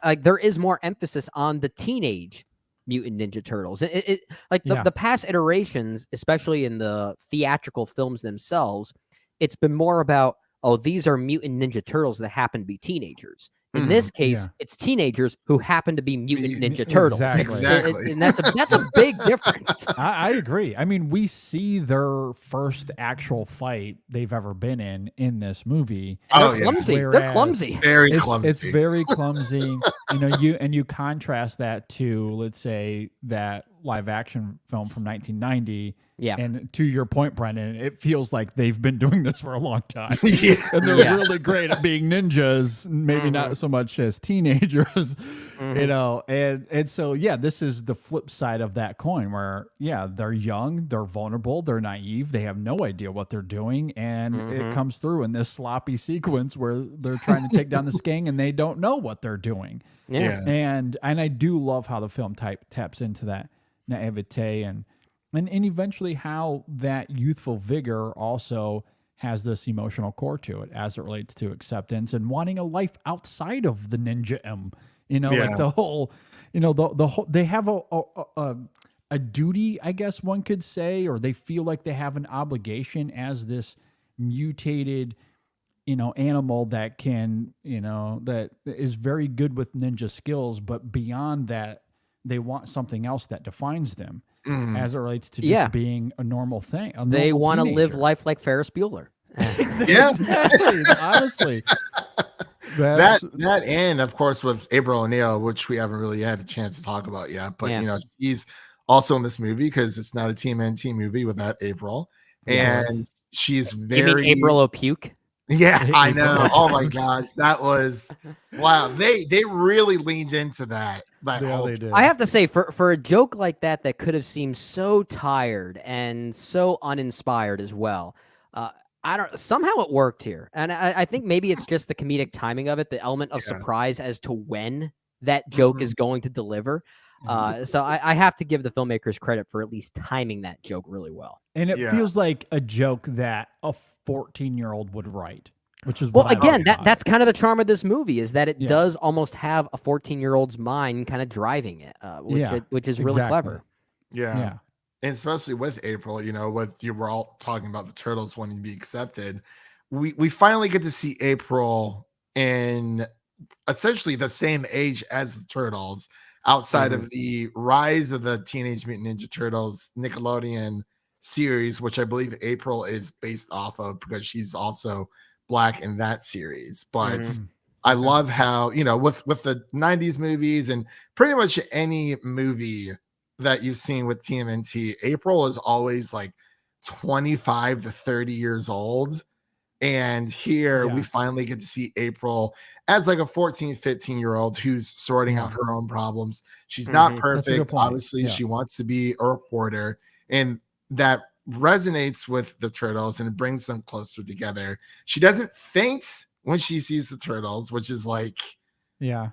Like there is more emphasis on the teenage Mutant Ninja Turtles. The past iterations, especially in the theatrical films themselves, it's been more about, oh, these are Mutant Ninja Turtles that happen to be teenagers. In this case, it's teenagers who happen to be Mutant Ninja Turtles. Exactly. And that's a big difference. I agree. I mean, we see their first actual fight they've ever been in this movie. They're clumsy. They're clumsy. Very clumsy. It's very clumsy. You contrast that to, let's say, that live action film from 1990. Yeah. And to your point, Brendan, it feels like they've been doing this for a long time. And they're really great at being ninjas, maybe not so much as teenagers, and so, this is the flip side of that coin, where, they're young, they're vulnerable, they're naive, they have no idea what they're doing. And it comes through in this sloppy sequence where they're trying to take down the Skeng and they don't know what they're doing. Yeah. And I do love how the film taps into that naivete and eventually how that youthful vigor also has this emotional core to it as it relates to acceptance and wanting a life outside of the ninja like the whole, the whole, they have a duty, I guess one could say, or they feel like they have an obligation as this mutated, animal that can, that is very good with ninja skills, but beyond that, they want something else that defines them. As it relates to just being a normal thing. They want to live life like Ferris Bueller. Exactly. Honestly. That and of course with April O'Neil, which we haven't really had a chance to talk about yet, but she's also in this movie because it's not a TMNT movie without April. And she's very You mean April O'Puke? Yeah, I know. Oh my gosh, that was wow. They really leaned into that. They did. I have to say, for a joke like that could have seemed so tired and so uninspired as well. I don't. Somehow it worked here, and I think maybe it's just the comedic timing of it, the element of Yeah. surprise as to when that joke is going to deliver. So I have to give the filmmakers credit for at least timing that joke really well. And it Yeah. feels like a joke that a 14-year-old would write, which is Well, what I again, like about that's it. kind of the charm of this movie is that it Yeah. does almost have a 14-year-old's mind kind of driving it, which is really exactly. clever. Yeah. And especially with April, with you were all talking about the turtles wanting to be accepted. We finally get to see April in essentially the same age as the turtles, outside of the rise of the Teenage Mutant Ninja Turtles Nickelodeon series, which I believe April is based off of because she's also black in that series. But I love how, with the 90s movies and pretty much any movie that you've seen with TMNT, April is always like 25 to 30 years old. And here we finally get to see April as like a 14, 15-year-old who's sorting out her own problems. She's not That's a good perfect. point. Obviously, Yeah. she wants to be a reporter. And that resonates with the turtles and it brings them closer together. She doesn't faint when she sees the turtles, which is like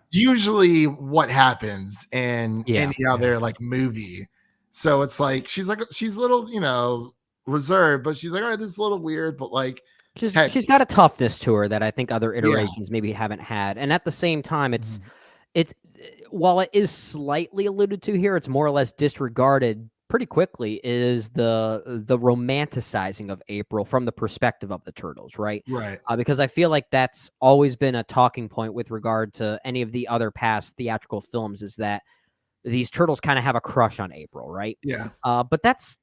usually what happens in any other like movie. So it's like she's a little, reserved, but she's like, all right, this is a little weird, but like She's got a toughness to her that I think other iterations maybe haven't had. And at the same time, it's while it is slightly alluded to here, it's more or less disregarded pretty quickly is the romanticizing of April from the perspective of the turtles, right? Right. Because I feel like that's always been a talking point with regard to any of the other past theatrical films is that these turtles kind of have a crush on April, right? Yeah. But that's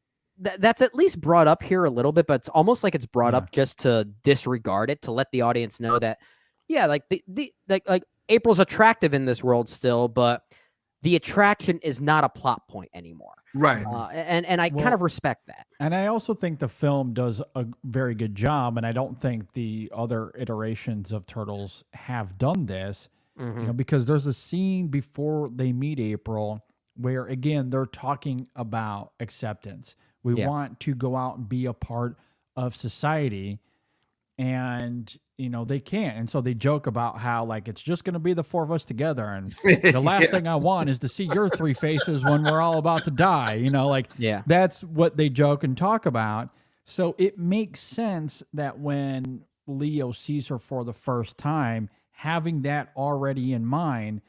at least brought up here a little bit, but it's almost like it's brought up just to disregard it, to let the audience know that, like like April's attractive in this world still, but the attraction is not a plot point anymore. Right. And I kind of respect that. And I also think the film does a very good job, and I don't think the other iterations of Turtles have done this, because there's a scene before they meet April where, again, they're talking about acceptance. We want to go out and be a part of society, and they can't. And so they joke about how like it's just going to be the four of us together, and the last thing I want is to see your three faces when we're all about to die. That's what they joke and talk about. So it makes sense that when Leo sees her for the first time, having that already in mind,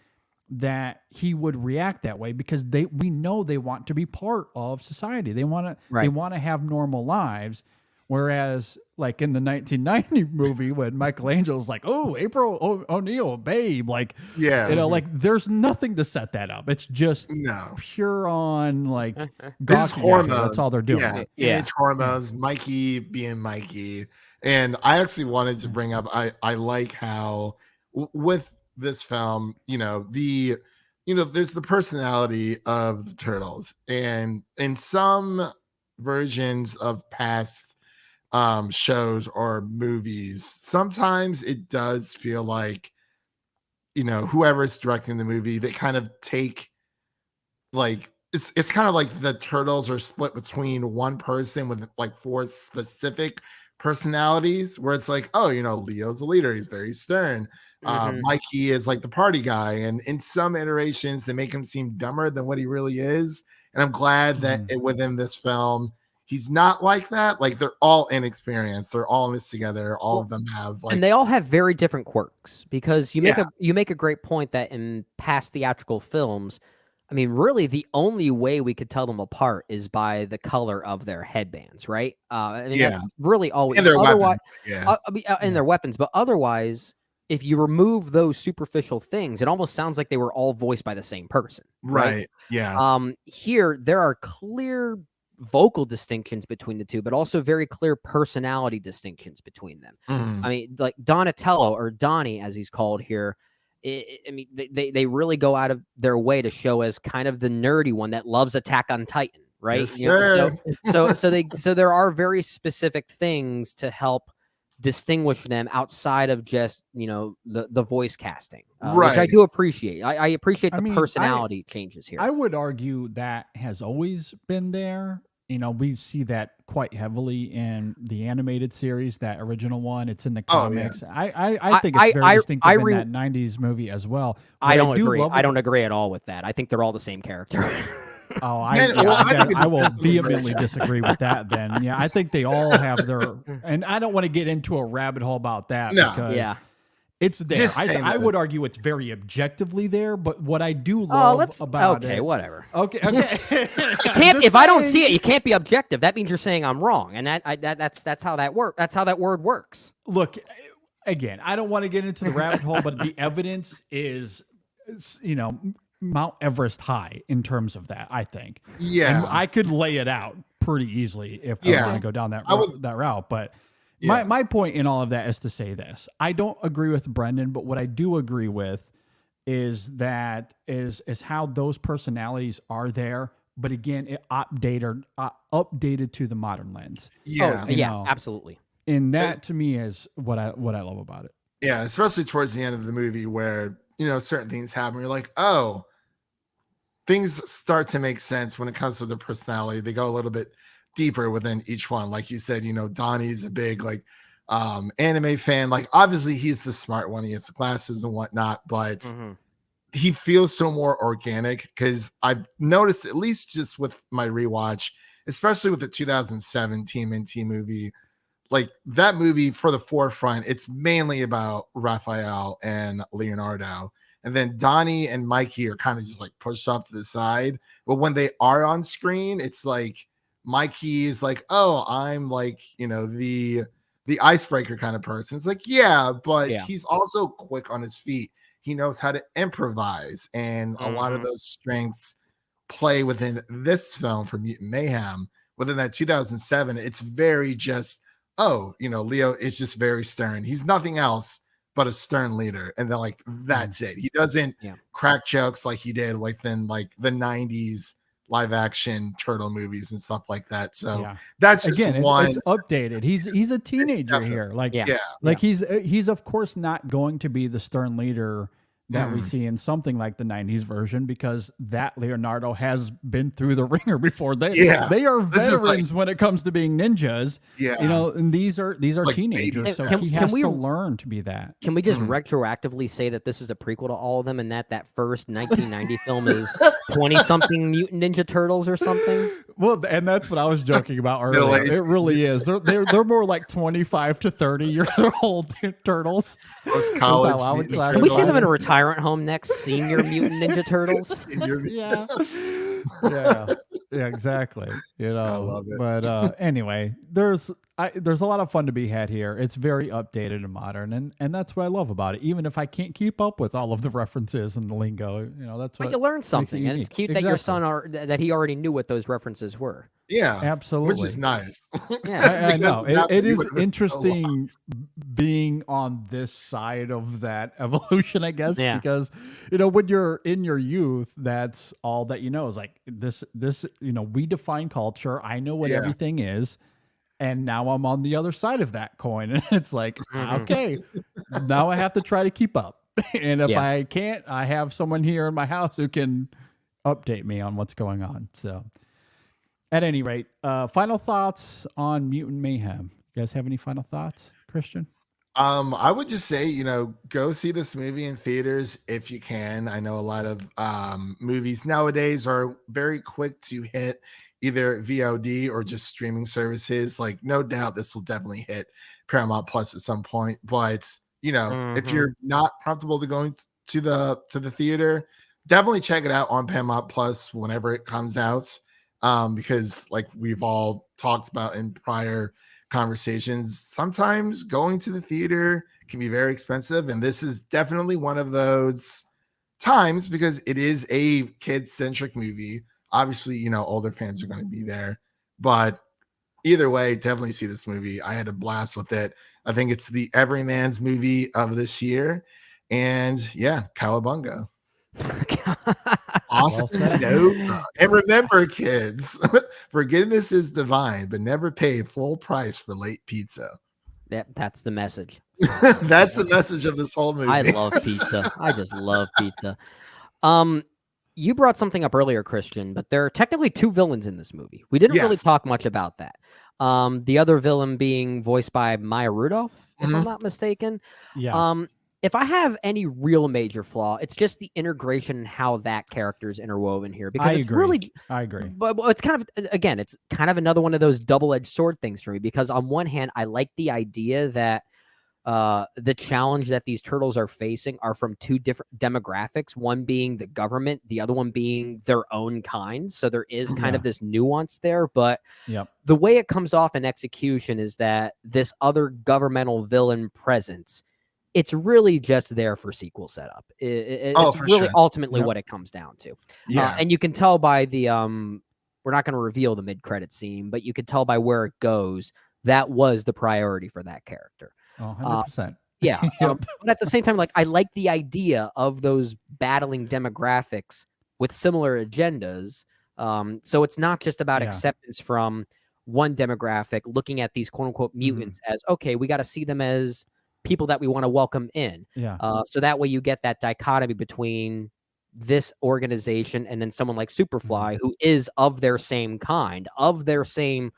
that he would react that way, because we know they want to be part of society. They want to have normal lives. Whereas like in the 1990 movie when Michelangelo's like, oh, April O'Neil, babe, like, like there's nothing to set that up. It's just pure on like this hormones. That's all they're doing. Teenage hormones, Mikey being Mikey. And I actually wanted to bring up, I like how with this film, there's the personality of the turtles, and in some versions of past shows or movies, sometimes it does feel like whoever's directing the movie, they kind of take like it's kind of like the turtles are split between one person with like four specific personalities, where it's like, oh, Leo's a leader, he's very stern. Mikey is like the party guy, and in some iterations they make him seem dumber than what he really is. And I'm glad that within this film he's not like that. Like they're all inexperienced, they're all in this together, all of them have like, and they all have very different quirks, because you make a great point that in past theatrical films, I mean, really the only way we could tell them apart is by the color of their headbands, right? I mean, that's really always, and their otherwise, weapons. And their weapons, but otherwise, if you remove those superficial things, it almost sounds like they were all voiced by the same person. Right. Yeah. Here there are clear vocal distinctions between the two, but also very clear personality distinctions between them. I mean, like Donatello, or Donnie as he's called here, I mean, they really go out of their way to show as kind of the nerdy one that loves Attack on Titan, right? Yes, So there are very specific things to help distinguish them outside of just the voice casting, which I do appreciate. I appreciate the personality changes here. I would argue that has always been there. we see that quite heavily in the animated series, that original one. It's in the Oh, yeah. comics. I think it's very distinctive in that 90s movie as well. I What don't do agree. love I don't agree at all with that. I think they're all the same character. Oh, Man, well, I think it I will depends on the vehemently version. disagree with that then. Yeah, I think they all have their, and I don't want to get into a rabbit hole about that No. because Yeah. it's there. Just saying I that. would argue it's very objectively there, but what I do Oh, love about okay, it. whatever. Okay. You can't, if I don't see it, you can't be objective. That means you're saying I'm wrong, and that's how that works. That's how that word works. Look, again, I don't want to get into the rabbit hole, but the evidence is, Mount Everest high in terms of that, I think. Yeah. And I could lay it out pretty easily if I Yeah. want to go down that I would- that route. But Yeah. my point in all of that is to say this. I don't agree with Brendan, but what I do agree with is that is how those personalities are there. But again, it updated to the modern lens. Yeah. You Yeah, know. absolutely. And that to me is what I love about it. Yeah, especially towards the end of the movie where, certain things happen. You're like, oh, things start to make sense when it comes to the personality. They go a little bit deeper within each one. Like you said, Donnie's a big anime fan. Like obviously he's the smart one. He has the glasses and whatnot, but he feels so more organic because I've noticed, at least just with my rewatch, especially with the 2007 TMNT movie, like that movie for the forefront, it's mainly about Raphael and Leonardo. And then Donnie and Mikey are kind of just like pushed off to the side. But when they are on screen, it's like Mikey is like, oh, I'm like, the icebreaker kind of person. It's like, yeah, but he's also quick on his feet. He knows how to improvise. And a lot of those strengths play within this film for Mutant Mayhem. Within that 2007, it's very just, Leo is just very stern. He's nothing else but a stern leader. And then that's it. He doesn't crack jokes like he did the 90s live action turtle movies and stuff like that. So that's just one. It's updated. He's a teenager here. He's of course not going to be the stern leader that we see in something like the 90s version, because that Leonardo has been through the ringer before. They are veterans when it comes to being ninjas. And these are teenagers, babies. so he has to learn to be that. Can we just retroactively say that this is a prequel to all of them, and that first 1990 film is 20-something Mutant Ninja Turtles or something? Well, and that's what I was joking about earlier. It really is. They're more like 25 to 30-year-old turtles. Those college. Can we see them in a retirement home next? Senior Mutant Ninja Turtles. Yeah, exactly. I love it. But anyway, there's a lot of fun to be had here. It's very updated and modern, and that's what I love about it. Even if I can't keep up with all of the references and the lingo, that's what you learn makes it something, and it's unique. cute that your son that he already knew what those references were. Yeah, absolutely, which is nice. Yeah, I know it is interesting being on this side of that evolution, I guess, because when you're in your youth, that's all that is like this. We define culture. I know what everything is. And now I'm on the other side of that coin. And it's like, okay, now I have to try to keep up. And if I can't, I have someone here in my house who can update me on what's going on. So at any rate, final thoughts on Mutant Mayhem. You guys have any final thoughts, Christian? I would just say, go see this movie in theaters if you can. I know a lot of movies nowadays are very quick to hit either VOD or just streaming services. Like, no doubt this will definitely hit Paramount Plus at some point. But if you're not comfortable to going to the theater, definitely check it out on Paramount Plus whenever it comes out. Because like we've all talked about in prior conversations, sometimes going to the theater can be very expensive, and this is definitely one of those times because it is a kid-centric movie. Obviously, older fans are going to be there, but either way, definitely see this movie. I had a blast with it. I think it's the everyman's movie of this year, and cowabunga. Austin, no. And remember, kids, forgiveness is divine, but never pay full price for late pizza. That's the message. That's the message of this whole movie. I love pizza. I just love pizza. you brought something up earlier, Christian, but there are technically 2 villains in this movie. We didn't really Yes. talk much about that. The other villain being voiced by Maya Rudolph, if I'm not mistaken. Yeah. If I have any real major flaw, it's just the integration and how that character is interwoven here. Because it's really, I agree. but it's kind of, again, it's kind of another one of those double-edged sword things for me. Because on one hand, I like the idea that the challenge that these turtles are facing are from 2 different demographics, one being the government, the other one being their own kind. So there is kind of this nuance there, but the way it comes off in execution is that this other governmental villain presence, it's really just there for sequel setup. It's really ultimately what it comes down to. And you can tell by the we're not going to reveal the mid-credit scene, but you could tell by where it goes that was the priority for that character. 100%. Yeah. But at the same time, like, I like the idea of those battling demographics with similar agendas. So it's not just about acceptance from one demographic, looking at these quote unquote mutants as, okay, we got to see them as people that we want to welcome in. So that way you get that dichotomy between this organization and then someone like Superfly, who is of their same kind, of their same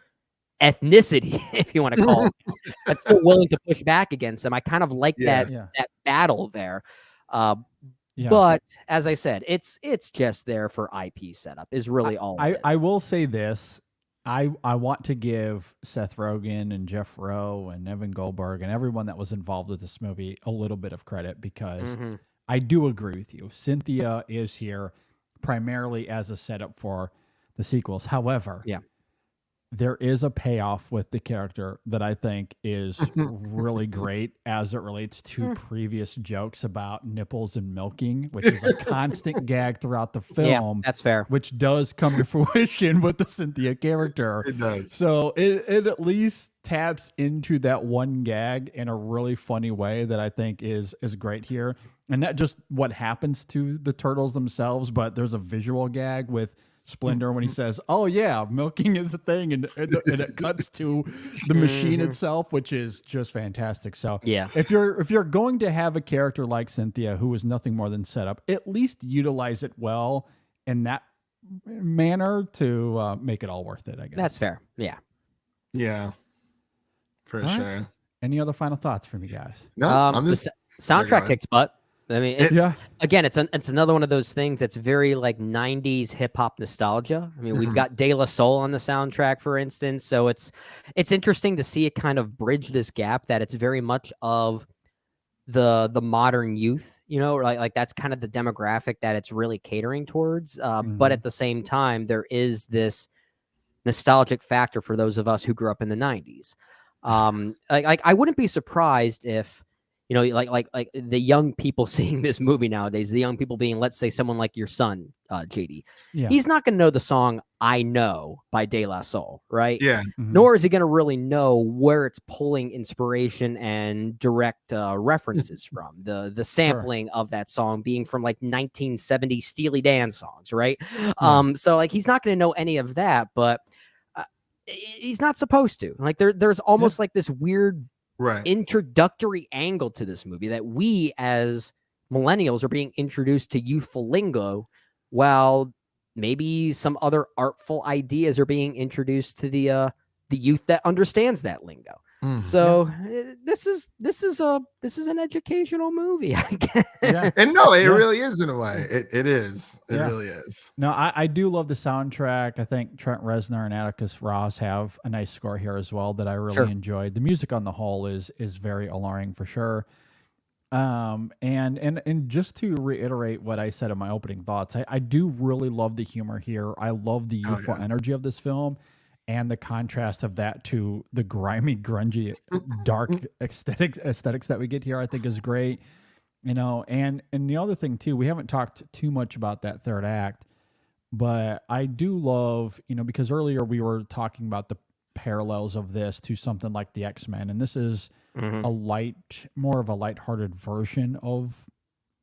ethnicity, if you want to call it, but still willing to push back against them. I kind of like that battle there. But as I said, it's just there for IP setup is really all. I will say this. I want to give Seth Rogen and Jeff Rowe and Evan Goldberg and everyone that was involved with this movie a little bit of credit, because I do agree with you. Cynthia is here primarily as a setup for the sequels. However, there is a payoff with the character that I think is really great as it relates to previous jokes about nipples and milking, which is a constant gag throughout the film. Yeah, that's fair. Which does come to fruition with the Cynthia character. It does. So it at least taps into that one gag in a really funny way that I think is great here. And not just what happens to the turtles themselves, but there's a visual gag with Splendor when he says, "Oh yeah, milking is a thing," and it cuts to the machine itself, which is just fantastic. So if you're going to have a character like Cynthia, who is nothing more than setup, at least utilize it well in that manner to make it all worth it, I guess. That's fair. Yeah, for All sure. right. Any other final thoughts from you guys? No, I'm just the soundtrack kicks butt. I mean, it's again, it's another one of those things that's very like 90s hip hop nostalgia. I mean, we've got De La Soul on the soundtrack, for instance. So it's interesting to see it kind of bridge this gap that it's very much of the modern youth, you know, like that's kind of the demographic that it's really catering towards. But at the same time, there is this nostalgic factor for those of us who grew up in the 90s. Like I wouldn't be surprised if, you know, like the young people seeing this movie nowadays, the young people being, let's say, someone like your son, JD, he's not going to know the song "I Know" by De La Soul, right? Yeah. Nor is he going to really know where it's pulling inspiration and direct references from. The sampling of that song being from like 1970 Steely Dan songs, right? So like he's not going to know any of that, but he's not supposed to. Like there's almost like this weird introductory angle to this movie that we as millennials are being introduced to youthful lingo, while maybe some other artful ideas are being introduced to the youth that understands that lingo. So this is an educational movie, I guess. And no, it really is in a way. It is. It really is. No, I do love the soundtrack. I think Trent Reznor and Atticus Ross have a nice score here as well that I really enjoyed. The music on the whole is very alluring for sure. And just to reiterate what I said in my opening thoughts, I do really love the humor here. I love the youthful energy of this film. And the contrast of that to the grimy, grungy, dark aesthetics that we get here, I think is great. You know, and the other thing too, we haven't talked too much about that third act, but I do love, you know, because earlier we were talking about the parallels of this to something like the X-Men, and this is more of a lighthearted version of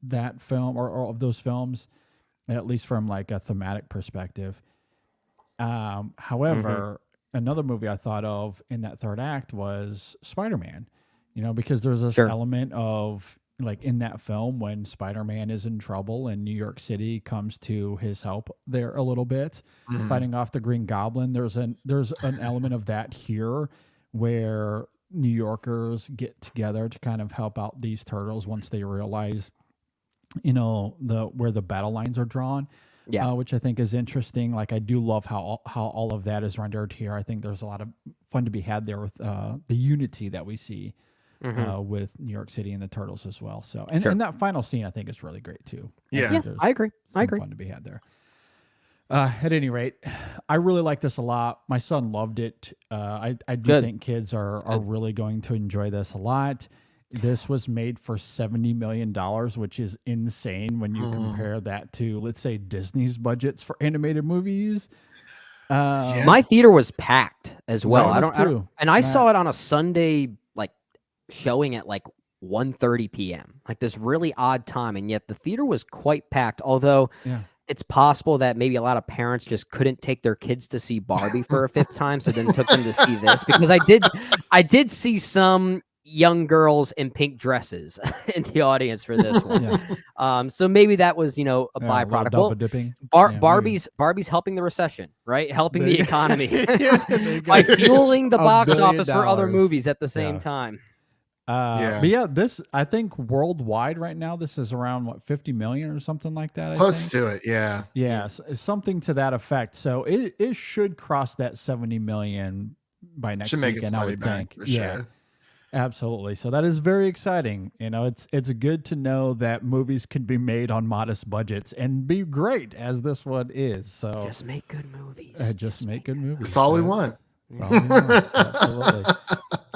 that film or of those films, at least from like a thematic perspective. However, another movie I thought of in that third act was Spider-Man, you know, because there's this element of like in that film when Spider-Man is in trouble and New York City comes to his help there a little bit, fighting off the Green Goblin. There's an element of that here where New Yorkers get together to kind of help out these turtles once they realize, where the battle lines are drawn. Yeah. Which I think is interesting. Like, I do love how all of that is rendered here. I think there's a lot of fun to be had there with the unity that we see with New York City and the Turtles as well. So, and that final scene I think is really great too. Yeah, I agree. Fun to be had there. At any rate, I really like this a lot. My son loved it. I do think kids are really going to enjoy this a lot. This was made for $70 million, which is insane when you compare that to, let's say, Disney's budgets for animated movies. My theater was packed as well. I Matt. saw it on a Sunday, like showing at like 1:30 p.m. Like this really odd time, and yet the theater was quite packed. Although it's possible that maybe a lot of parents just couldn't take their kids to see Barbie for a fifth time, so then took them to see this, because I did see some young girls in pink dresses in the audience for this one. So maybe that was, a byproduct. Well, dipping. Barbie's helping the recession, right? Helping the economy by fueling the box office for other movies at the same time. But this, I think worldwide right now, this is around 50 million or something like that. Close to it. Yeah. Yes. Something to that effect. So it should cross that 70 million by next weekend, I would think. Sure. Absolutely. So that is very exciting. It's good to know that movies can be made on modest budgets and be great, as this one is. So just make good movies. Just make good movies. That's all we want. That's all we want. Absolutely.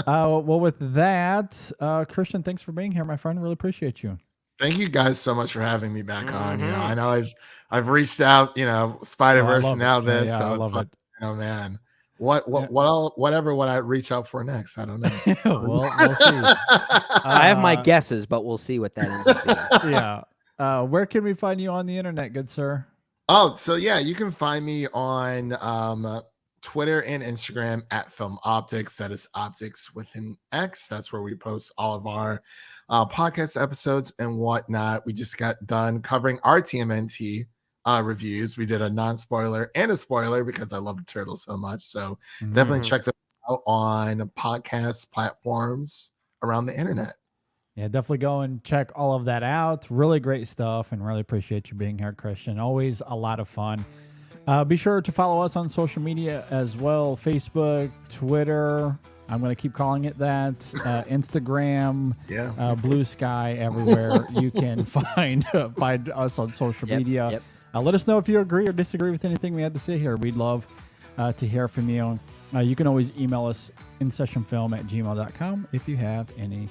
Well, with that, Christian, thanks for being here, my friend. Really appreciate you. Thank you guys so much for having me back on. I know I've reached out, Spider-Verse and now this. Yeah, so I it's love like, it. Man. What I reach out for next? I don't know. We'll see. I have my guesses, but we'll see what that ends up being. Where can we find you on the internet, good sir? Oh, so you can find me on Twitter and Instagram at Film Optics. That is Optics with an X. That's where we post all of our podcast episodes and whatnot. We just got done covering our TMNT reviews. We did a non-spoiler and a spoiler because I love the Turtles so much. So definitely check them out on podcast platforms around the internet. Yeah, definitely go and check all of that out. Really great stuff, and really appreciate you being here, Christian. Always a lot of fun. Be sure to follow us on social media as well. Facebook, Twitter. I'm going to keep calling it that. Instagram, Blue Sky, everywhere you can find us on social media. Yep. Let us know if you agree or disagree with anything we had to say here. We'd love to hear from you. You can always email us insessionfilm@gmail.com if you have any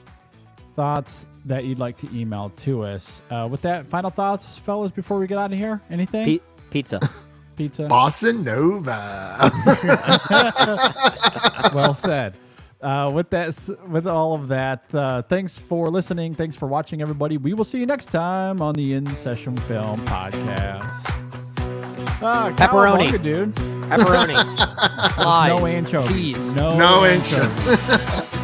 thoughts that you'd like to email to us. With that, final thoughts, fellas, before we get out of here? Anything? Pizza. Bossa Nova. Well said. With all of that, thanks for listening. Thanks for watching, everybody. We will see you next time on the In Session Film Podcast. Pepperoni, cowabunga, dude. Pepperoni. No anchovies. No anchovies.